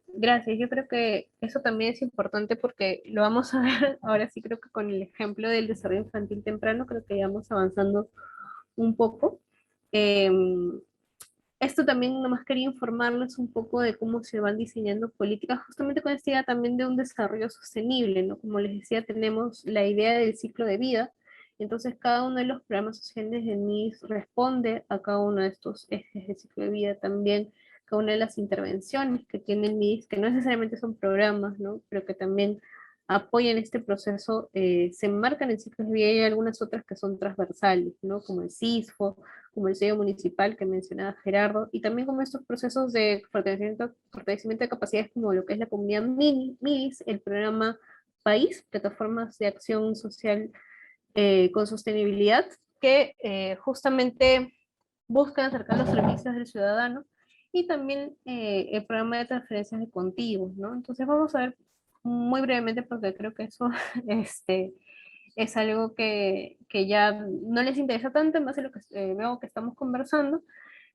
gracias. Yo creo que eso también es importante porque lo vamos a ver ahora sí creo que con el ejemplo del desarrollo infantil temprano, creo que ya vamos avanzando un poco. Eh, Esto también nomás quería informarles un poco de cómo se van diseñando políticas, justamente con esta idea también de un desarrollo sostenible, ¿no? Como les decía, tenemos la idea del ciclo de vida, entonces cada uno de los programas sociales de MIS responde a cada uno de estos ejes del ciclo de vida también, cada una de las intervenciones que tiene el MIS, que no necesariamente son programas, ¿no? Pero que también apoyan este proceso, se enmarcan en ciclos de vida y hay algunas otras que son transversales, ¿no? Como el CISFO, como el sello municipal que mencionaba Gerardo, y también como estos procesos de fortalecimiento de capacidades como lo que es la comunidad MILIS, el programa País, plataformas de acción social con sostenibilidad, que justamente buscan acercar los servicios del ciudadano, y también el programa de transferencias de contigos, ¿no? Entonces vamos a ver muy brevemente, porque creo que eso es algo que ya no les interesa tanto, en base a lo que veo que estamos conversando,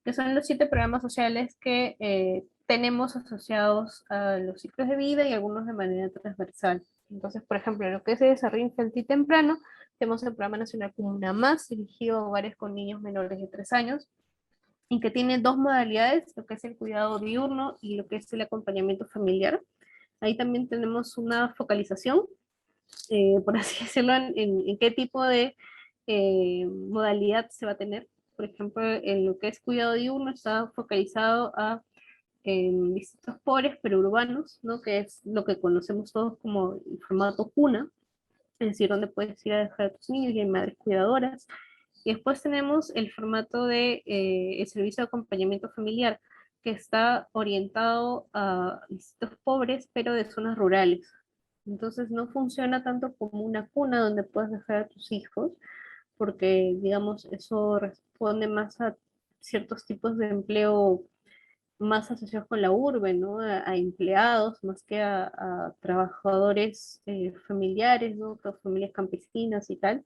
que son los 7 programas sociales que tenemos asociados a los ciclos de vida y algunos de manera transversal. Entonces, por ejemplo, en lo que es el desarrollo infantil temprano, tenemos el Programa Nacional Comuna Más, dirigido a hogares con niños menores de 3 años, y que tiene dos modalidades, lo que es el cuidado diurno y lo que es el acompañamiento familiar. Ahí también tenemos una focalización, por así decirlo, en qué tipo de modalidad se va a tener. Por ejemplo, en lo que es cuidado diurno está focalizado a distritos pobres pero urbanos, ¿no? Que es lo que conocemos todos como el formato cuna, es decir, donde puedes ir a dejar a tus niños y hay madres cuidadoras. Y después tenemos el formato de el servicio de acompañamiento familiar, que está orientado a distritos pobres, pero de zonas rurales. Entonces no funciona tanto como una cuna donde puedes dejar a tus hijos, porque, digamos, eso responde más a ciertos tipos de empleo más asociados con la urbe, ¿no? A empleados, más que a trabajadores familiares, ¿no? A familias campesinas y tal,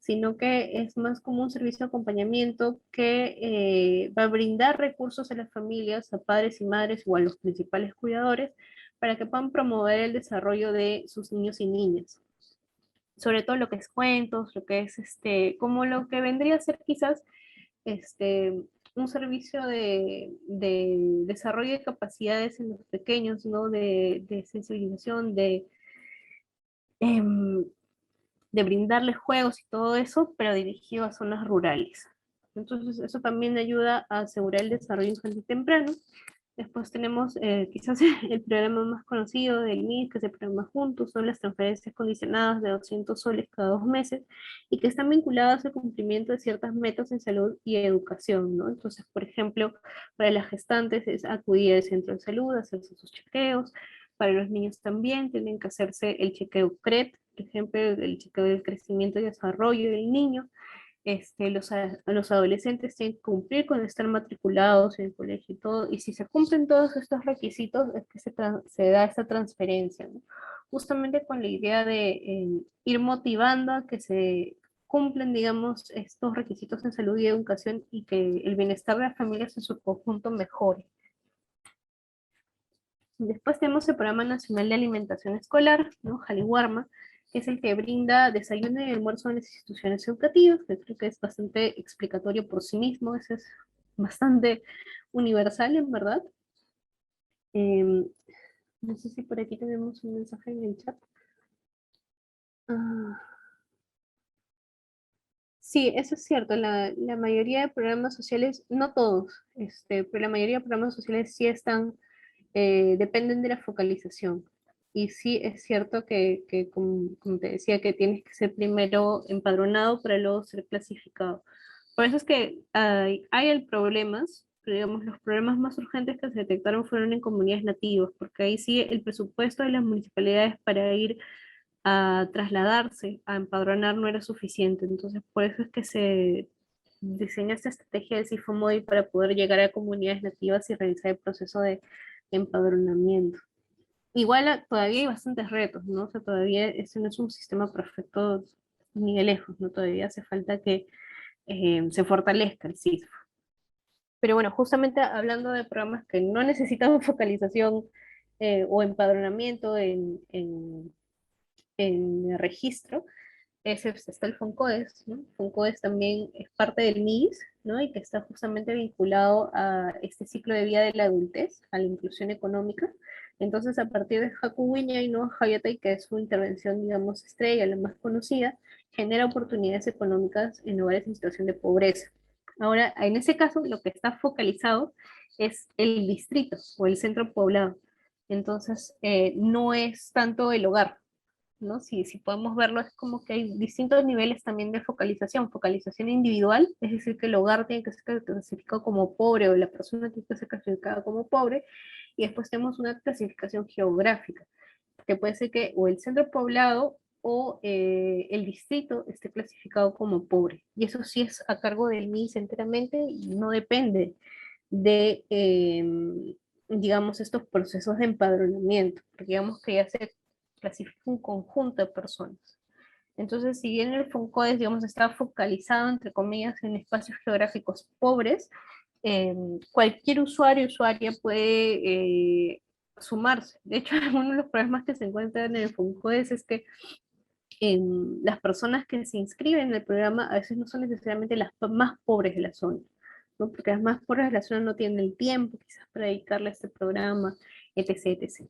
sino que es más como un servicio de acompañamiento que va a brindar recursos a las familias, a padres y madres o a los principales cuidadores, para que puedan promover el desarrollo de sus niños y niñas. Sobre todo lo que es cuentos, lo que es como lo que vendría a ser quizás este, un servicio de desarrollo de capacidades en los pequeños, ¿no? De sensibilización, em, de brindarles juegos y todo eso, pero dirigido a zonas rurales. Entonces, eso también ayuda a asegurar el desarrollo infantil temprano. Después tenemos quizás el programa más conocido del MIS, que es el programa Juntos, son las transferencias condicionadas de 200 soles cada 2 meses y que están vinculadas al cumplimiento de ciertas metas en salud y educación, ¿no? Entonces, por ejemplo, para las gestantes es acudir al centro de salud, hacerse sus chequeos. Para los niños también tienen que hacerse el chequeo CRET, por ejemplo, el chequeo del crecimiento y desarrollo del niño. Los adolescentes tienen que cumplir con estar matriculados en el colegio y todo, y si se cumplen todos estos requisitos es que se da esta transferencia, ¿no? Justamente con la idea de ir motivando a que se cumplen, digamos, estos requisitos en salud y educación y que el bienestar de las familias en su conjunto mejore. Después tenemos el Programa Nacional de Alimentación Escolar, ¿no? Jaliwarma, que es el que brinda desayuno y almuerzo en las instituciones educativas, que creo que es bastante explicatorio por sí mismo, ese es bastante universal, en verdad. Eh, no sé si por aquí tenemos un mensaje en el chat. Ah, sí, eso es cierto. La mayoría de programas sociales, no todos, pero la mayoría de programas sociales sí están, dependen de la focalización. Y sí es cierto que como te decía, que tienes que ser primero empadronado para luego ser clasificado. Por eso es que hay problemas, pero digamos, los problemas más urgentes que se detectaron fueron en comunidades nativas, porque ahí sí el presupuesto de las municipalidades para ir a trasladarse, a empadronar no era suficiente. Entonces, por eso es que se diseñó esta estrategia del CIFOMODI para poder llegar a comunidades nativas y realizar el proceso de empadronamiento. Igual todavía hay bastantes retos, ¿no? O sea, todavía este no es un sistema perfecto ni de lejos, ¿no? Todavía hace falta que se fortalezca el CISFO. Pero bueno, justamente hablando de programas que no necesitan focalización o empadronamiento en registro, está el FONCODES, ¿no? FONCODES también es parte del MIS, ¿no? Y que está justamente vinculado a este ciclo de vida de la adultez, a la inclusión económica. Entonces, a partir de Hakuwiña y no Hayatay, que es su intervención, digamos, estrella, la más conocida, genera oportunidades económicas en hogares en situación de pobreza. Ahora, en ese caso, lo que está focalizado es el distrito o el centro poblado. Entonces, no es tanto el hogar, ¿no? Si podemos verlo, es como que hay distintos niveles también de focalización. Focalización individual, es decir, que el hogar tiene que ser clasificado como pobre o la persona tiene que ser clasificada como pobre, y después tenemos una clasificación geográfica, que puede ser que o el centro poblado o el distrito esté clasificado como pobre. Y eso sí es a cargo del MIS enteramente y no depende de, digamos, estos procesos de empadronamiento, porque digamos que ya se clasifica un conjunto de personas. Entonces, si bien el FONCODES, digamos, está focalizado, entre comillas, en espacios geográficos pobres, cualquier usuario o usuaria puede sumarse. De hecho, uno de los problemas que se encuentran en el FONCODES es que las personas que se inscriben en el programa a veces no son necesariamente las más pobres de la zona, ¿no? Porque las más pobres de la zona no tienen el tiempo quizás para dedicarle a este programa, etc. etc.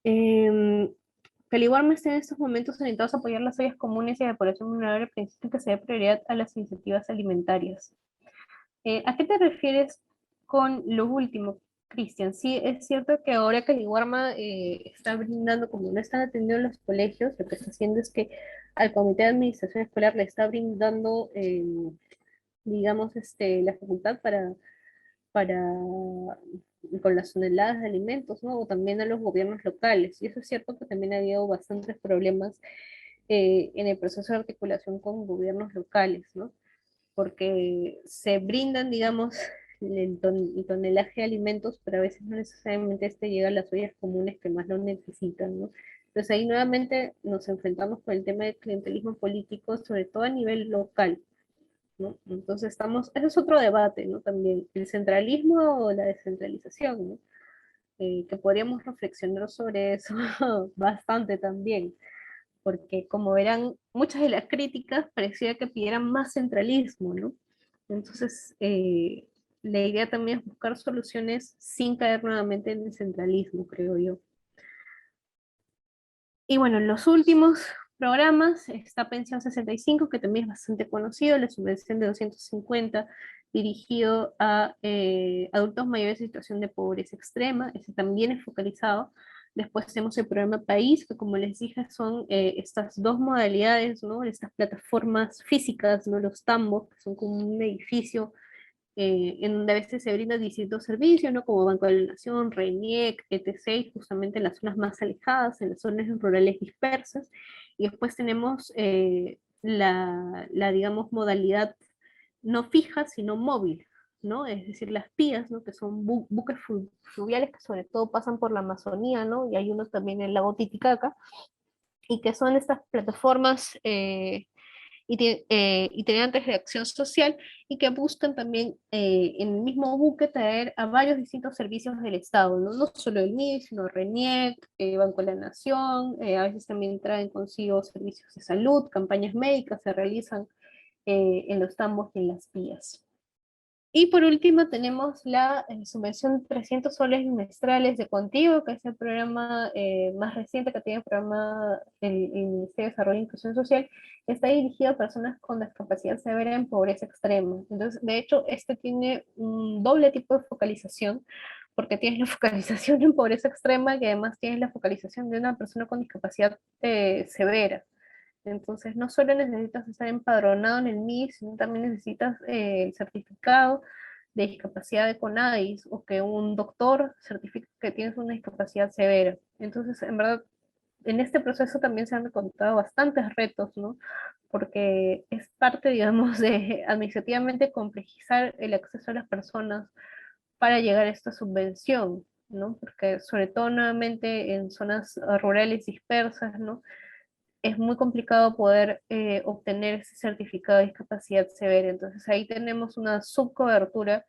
Eh, Caliwarma está en estos momentos orientados a apoyar las ollas comunes y a la población vulnerable, principio que se dé prioridad a las iniciativas alimentarias. ¿A qué te refieres con lo último, Cristian? Sí, es cierto que ahora Caliwarma está brindando, como no están atendiendo los colegios, lo que está haciendo es que al Comité de Administración Escolar le está brindando, digamos, la facultad para con las toneladas de alimentos, ¿no? O también a los gobiernos locales. Y eso es cierto que también ha habido bastantes problemas en el proceso de articulación con gobiernos locales, ¿no? Porque se brindan, digamos, el tonelaje de alimentos, pero a veces no necesariamente este llega a las ollas comunes que más lo necesitan, ¿no? Entonces ahí nuevamente nos enfrentamos con el tema del clientelismo político, sobre todo a nivel local, ¿no? Entonces ese es otro debate, ¿no? También, el centralismo o la descentralización, ¿no? Que podríamos reflexionar sobre eso bastante también, porque como verán, muchas de las críticas parecía que pidieran más centralismo, ¿no? Entonces, la idea también es buscar soluciones sin caer nuevamente en el centralismo, creo yo. Y bueno, en los últimos programas está Pensión 65, que también es bastante conocido, la subvención de 250 dirigido a adultos mayores en situación de pobreza extrema, ese también es focalizado. Después tenemos el programa País, que como les dije son estas dos modalidades, ¿no? Estas plataformas físicas, ¿no? Los tambos, que son como un edificio en donde a veces se brindan distintos servicios, ¿no? Como Banco de la Nación, RENIEC, etc., y justamente en las zonas más alejadas, en las zonas rurales dispersas. Y después tenemos digamos, modalidad no fija, sino móvil, ¿no? Es decir, las PIAs, ¿no? Que son buques fluviales que sobre todo pasan por la Amazonía, ¿no? Y hay uno también en el lago Titicaca, y que son estas plataformas itinerantes de acción social y que buscan también en el mismo buque traer a varios distintos servicios del Estado, no, no solo el MIR, sino RENIEC, Banco de la Nación, a veces también traen consigo servicios de salud, campañas médicas se realizan en los tambos y en las vías. Y por último tenemos la subvención 300 soles bimestrales de Contigo, que es el programa más reciente que tiene el programa el Ministerio de Desarrollo e Inclusión Social. Está dirigido a personas con discapacidad severa en pobreza extrema. Entonces, de hecho, este tiene un doble tipo de focalización, porque tienes la focalización en pobreza extrema y además tienes la focalización de una persona con discapacidad severa. Entonces, no solo necesitas estar empadronado en el MIS, sino también necesitas el certificado de discapacidad de CONADIS o que un doctor certifique que tienes una discapacidad severa. Entonces, en verdad, en este proceso también se han encontrado bastantes retos, ¿no? Porque es parte, digamos, de administrativamente complejizar el acceso a las personas para llegar a esta subvención, ¿no? Porque sobre todo nuevamente en zonas rurales dispersas, ¿no? Es muy complicado poder obtener ese certificado de discapacidad severa. Entonces ahí tenemos una subcobertura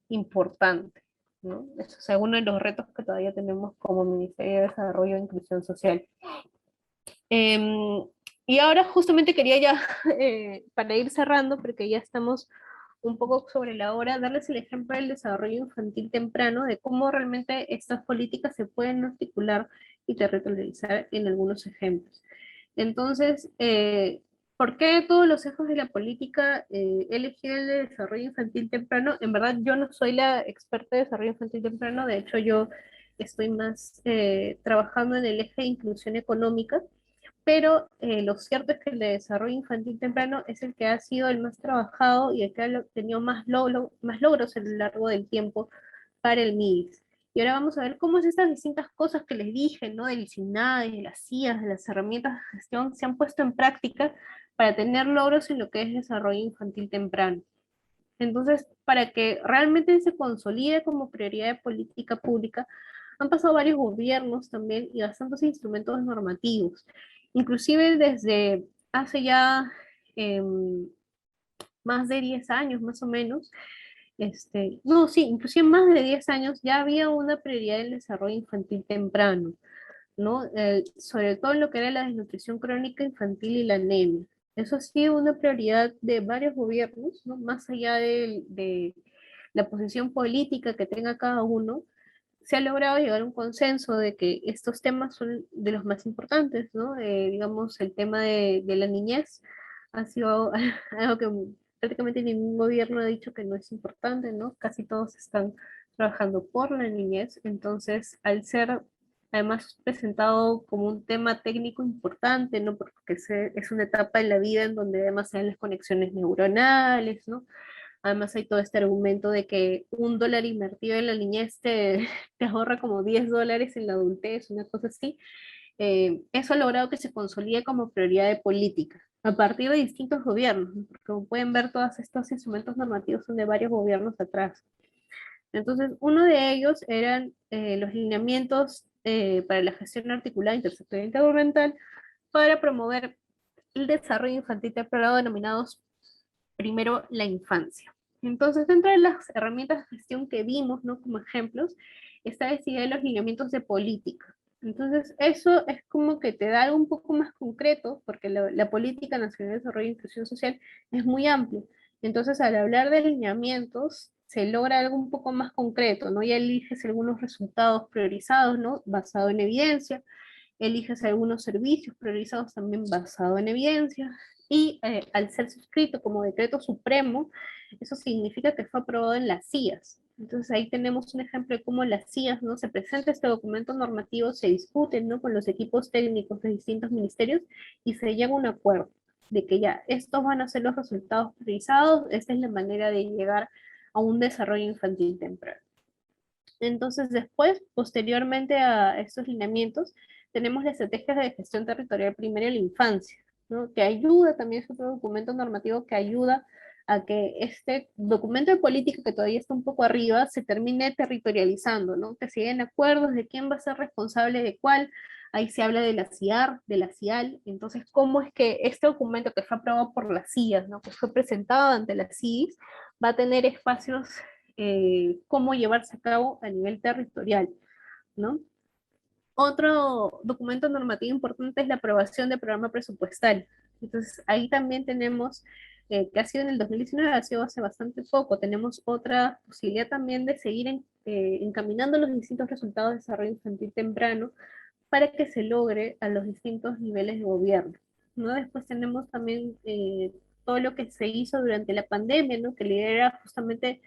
importante, ¿no? Eso es uno de los retos que todavía tenemos como Ministerio de Desarrollo e Inclusión Social. Y ahora justamente quería ya, para ir cerrando, porque ya estamos un poco sobre la hora, darles el ejemplo del desarrollo infantil temprano, de cómo realmente estas políticas se pueden articular y territorializar en algunos ejemplos. Entonces, ¿por qué todos los ejes de la política he elegido el de desarrollo infantil temprano? En verdad, yo no soy la experta de desarrollo infantil temprano, de hecho, yo estoy más trabajando en el eje de inclusión económica, pero lo cierto es que el de desarrollo infantil temprano es el que ha sido el más trabajado y el que ha tenido más logros a lo largo del tiempo para el MIDIS. Y ahora vamos a ver cómo es estas distintas cosas que les dije, ¿no? Del ICINADE, de las CIAs, de las herramientas de gestión, se han puesto en práctica para tener logros en lo que es desarrollo infantil temprano. Entonces, para que realmente se consolide como prioridad de política pública, han pasado varios gobiernos también y bastantes instrumentos normativos. Inclusive desde hace ya eh, más de 10 años más o menos, no, sí, inclusive más de 10 años ya había una prioridad del desarrollo infantil temprano, ¿no? Sobre todo en lo que era la desnutrición crónica infantil y la anemia. Eso ha sido una prioridad de varios gobiernos, ¿no? Más allá de la posición política que tenga cada uno, se ha logrado llegar a un consenso de que estos temas son de los más importantes, ¿no? Digamos, el tema de la niñez ha sido algo que prácticamente ningún gobierno ha dicho que no es importante, ¿no? Casi todos están trabajando por la niñez, entonces al ser además presentado como un tema técnico importante, ¿no? Porque es una etapa en la vida en donde además se dan las conexiones neuronales, ¿no? Además hay todo este argumento de que $1 invertido en la niñez te ahorra como $10 en la adultez, una cosa así. Eso ha logrado que se consolide como prioridad de política a partir de distintos gobiernos, ¿no? Porque como pueden ver, todos estos instrumentos normativos son de varios gobiernos atrás. Entonces, uno de ellos eran los lineamientos para la gestión articulada intersectorial e intergubernamental para promover el desarrollo infantil temprano denominados primero la infancia. Entonces, dentro de las herramientas de gestión que vimos, ¿no? Como ejemplos, está decidida de los lineamientos de política. Entonces, eso es como que te da algo un poco más concreto, porque la política nacional de desarrollo e inclusión social es muy amplia. Entonces, al hablar de lineamientos, se logra algo un poco más concreto, ¿no? Ya eliges algunos resultados priorizados, ¿no? Basado en evidencia, eliges algunos servicios priorizados también basado en evidencia, y al ser suscrito como decreto supremo, eso significa que fue aprobado en las CIAs. Entonces ahí tenemos un ejemplo de cómo las CIAs, ¿no? Se presenta este documento normativo, se discute, ¿no? Con los equipos técnicos de distintos ministerios y se llega a un acuerdo de que ya estos van a ser los resultados priorizados, esta es la manera de llegar a un desarrollo infantil temprano. Entonces, después, posteriormente a estos lineamientos, tenemos la estrategia de gestión territorial primaria de la infancia, ¿no? Que ayuda, también es otro documento normativo que ayuda a que este documento de política que todavía está un poco arriba se termine territorializando, ¿no? Que se lleguen acuerdos de quién va a ser responsable de cuál. ahí se habla de la CIAR, de la CIAL, entonces cómo es que este documento que fue aprobado por las CIAs, ¿no? Que fue presentado ante las CIS, va a tener espacios, cómo llevarse a cabo a nivel territorial, ¿no? Otro documento normativo importante es la aprobación del programa presupuestal. Entonces, ahí también tenemos, que ha sido en el 2019, ha sido hace bastante poco, tenemos otra posibilidad también de seguir encaminando los distintos resultados de desarrollo infantil temprano para que se logre a los distintos niveles de gobierno, ¿no? Después tenemos también todo lo que se hizo durante la pandemia, ¿no? Que la idea era justamente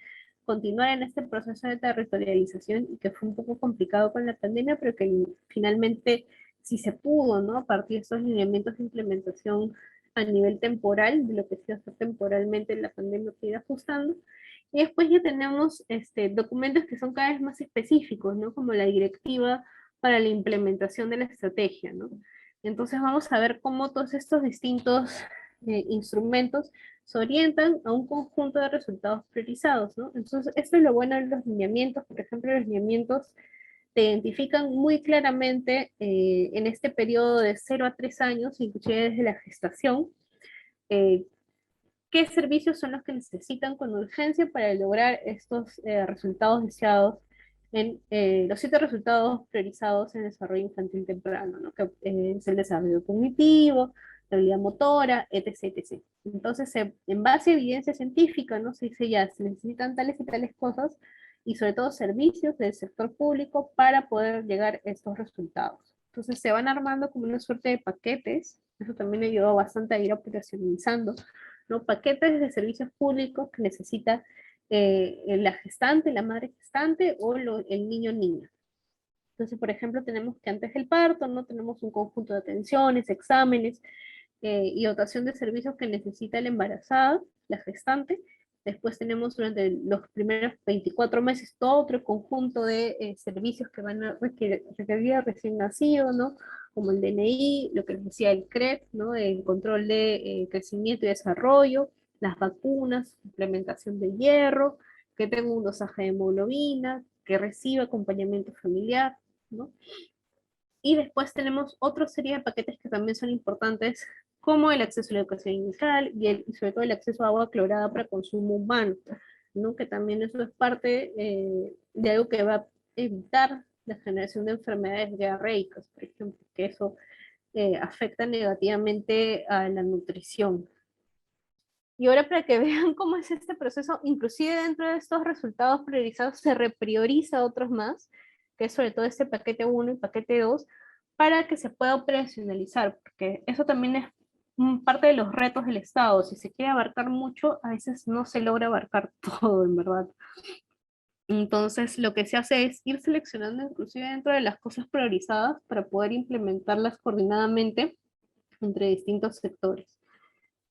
continuar en este proceso de territorialización y que fue un poco complicado con la pandemia, pero que finalmente sí se pudo, ¿no? A partir de estos lineamientos de implementación a nivel temporal, de lo que se hace temporalmente en la pandemia que ir ajustando. Y después ya tenemos documentos que son cada vez más específicos, ¿no? Como la directiva para la implementación de la estrategia, ¿no? Entonces vamos a ver cómo todos estos distintos instrumentos se orientan a un conjunto de resultados priorizados, ¿no? Entonces, esto es lo bueno de los lineamientos. Por ejemplo, los lineamientos te identifican muy claramente en este periodo de 0 a 3 años, inclusive desde la gestación, eh, qué servicios son los que necesitan con urgencia para lograr estos resultados deseados en los 7 resultados priorizados en desarrollo infantil temprano, ¿no? Que es el desarrollo cognitivo, la habilidad motora, etc, etc. Entonces, en base a evidencia científica, ¿no? Se dice ya, se necesitan tales y tales cosas, y sobre todo servicios del sector público para poder llegar a estos resultados. Entonces, se van armando como una suerte de paquetes, eso también ayudó bastante a ir operacionalizando, ¿no? Paquetes de servicios públicos que necesita la gestante, la madre gestante o el niño niña. Entonces, por ejemplo, tenemos que antes del parto, ¿no? Tenemos un conjunto de atenciones, exámenes y dotación de servicios que necesita la embarazada, la gestante. Después tenemos durante los primeros 24 meses todo otro conjunto de servicios que van a requerir al recién nacido, ¿no? Como el DNI, lo que les decía el CREP, ¿no? El control de crecimiento y desarrollo, las vacunas, implementación de hierro, que tenga un dosaje de hemoglobina, que reciba acompañamiento familiar, ¿no? Y después tenemos otra serie de paquetes que también son importantes, como el acceso a la educación inicial y sobre todo el acceso a agua clorada para consumo humano, ¿no? Que también eso es parte de algo que va a evitar la generación de enfermedades diarreicas, por ejemplo, que eso afecta negativamente a la nutrición. Y ahora para que vean cómo es este proceso, inclusive dentro de estos resultados priorizados se reprioriza otros más, que es sobre todo este paquete 1 y paquete 2, para que se pueda operacionalizar, porque eso también es parte de los retos del Estado. Si se quiere abarcar mucho, a veces no se logra abarcar todo, en verdad. Entonces, lo que se hace es ir seleccionando inclusive dentro de las cosas priorizadas para poder implementarlas coordinadamente entre distintos sectores.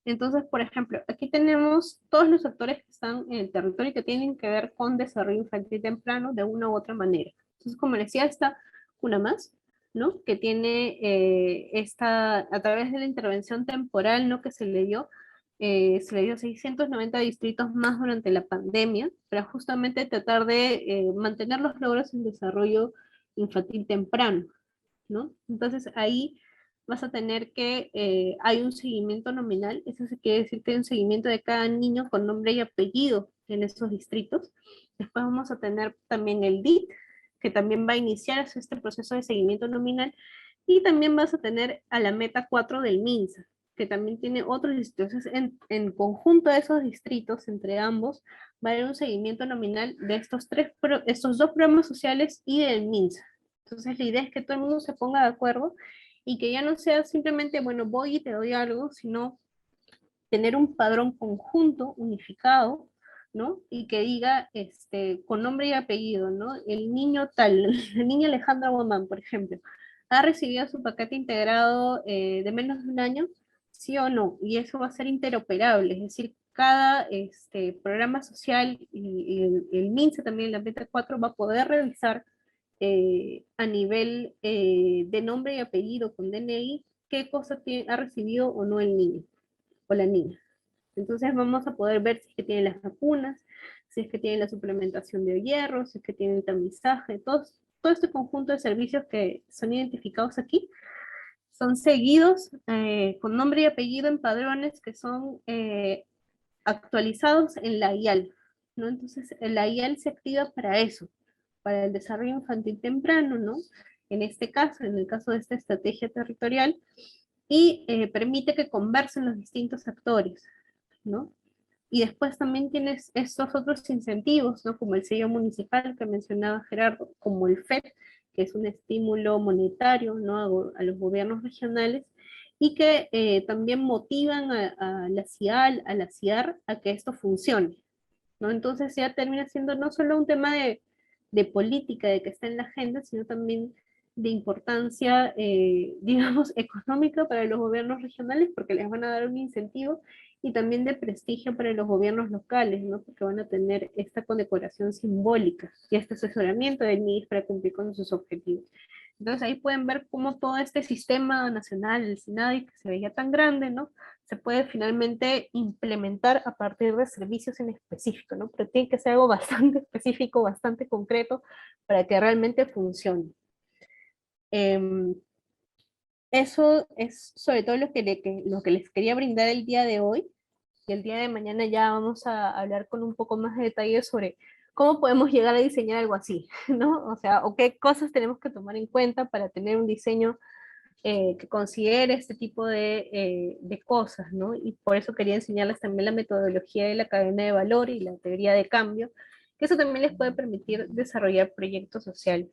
Entonces, por ejemplo, aquí tenemos todos los actores que están en el territorio y que tienen que ver con desarrollo infantil temprano de una u otra manera. Entonces, como les decía, está una más, ¿no? Que tiene a través de la intervención temporal, ¿no? Que se le dio 690 distritos más durante la pandemia, para justamente tratar de mantener los logros en desarrollo infantil temprano, ¿no? Entonces ahí vas a tener que hay un seguimiento nominal, eso se quiere decir que hay un seguimiento de cada niño con nombre y apellido en esos distritos. Después vamos a tener también el DIT, que también va a iniciar este proceso de seguimiento nominal, y también vas a tener a la meta 4 del MINSA, que también tiene otros distritos. Entonces, en conjunto de esos distritos, entre ambos, va a haber un seguimiento nominal de estos dos programas sociales y del MINSA. Entonces, la idea es que todo el mundo se ponga de acuerdo y que ya no sea simplemente, bueno, voy y te doy algo, sino tener un padrón conjunto, unificado, ¿no? Y que diga con nombre y apellido, ¿no? El niño tal, el niño Alejandra Guamán, por ejemplo, ha recibido su paquete integrado de menos de un año, sí o no, y eso va a ser interoperable, es decir, cada programa social y el MINSA también, la Meta 4, va a poder revisar a nivel de nombre y apellido con DNI qué cosa ha recibido o no el niño o la niña. Entonces vamos a poder ver si es que tienen las vacunas, si es que tienen la suplementación de hierro, si es que tienen el tamizaje, todos todo este conjunto de servicios que son identificados aquí son seguidos con nombre y apellido en padrones que son actualizados en la IAL, ¿no? Entonces, la IAL se activa para eso, para el desarrollo infantil temprano, ¿no? En este caso, en el caso de esta estrategia territorial, y permite que conversen los distintos actores, ¿no? Y después también tienes estos otros incentivos, ¿no? Como el sello municipal que mencionaba Gerardo, como el FED, que es un estímulo monetario, ¿no? A los gobiernos regionales, y que también motivan a la CIAL, a la CIAR, a que esto funcione, ¿no? Entonces ya termina siendo no solo un tema de política, de que está en la agenda, sino también de importancia, digamos, económica para los gobiernos regionales, porque les van a dar un incentivo, y también de prestigio para los gobiernos locales, ¿no? Porque van a tener esta condecoración simbólica y este asesoramiento del MIS para cumplir con sus objetivos. Entonces ahí pueden ver cómo todo este sistema nacional, el SINADI, que se veía tan grande, ¿no? Se puede finalmente implementar a partir de servicios en específico, ¿no? Pero tiene que ser algo bastante específico, bastante concreto, para que realmente funcione. Eso es sobre todo lo que les quería brindar el día de hoy, y el día de mañana ya vamos a hablar con un poco más de detalle sobre cómo podemos llegar a diseñar algo así, ¿no? O sea, o qué cosas tenemos que tomar en cuenta para tener un diseño que considere este tipo de cosas, ¿no? Y por eso quería enseñarles también la metodología de la cadena de valor y la teoría de cambio, que eso también les puede permitir desarrollar proyectos sociales.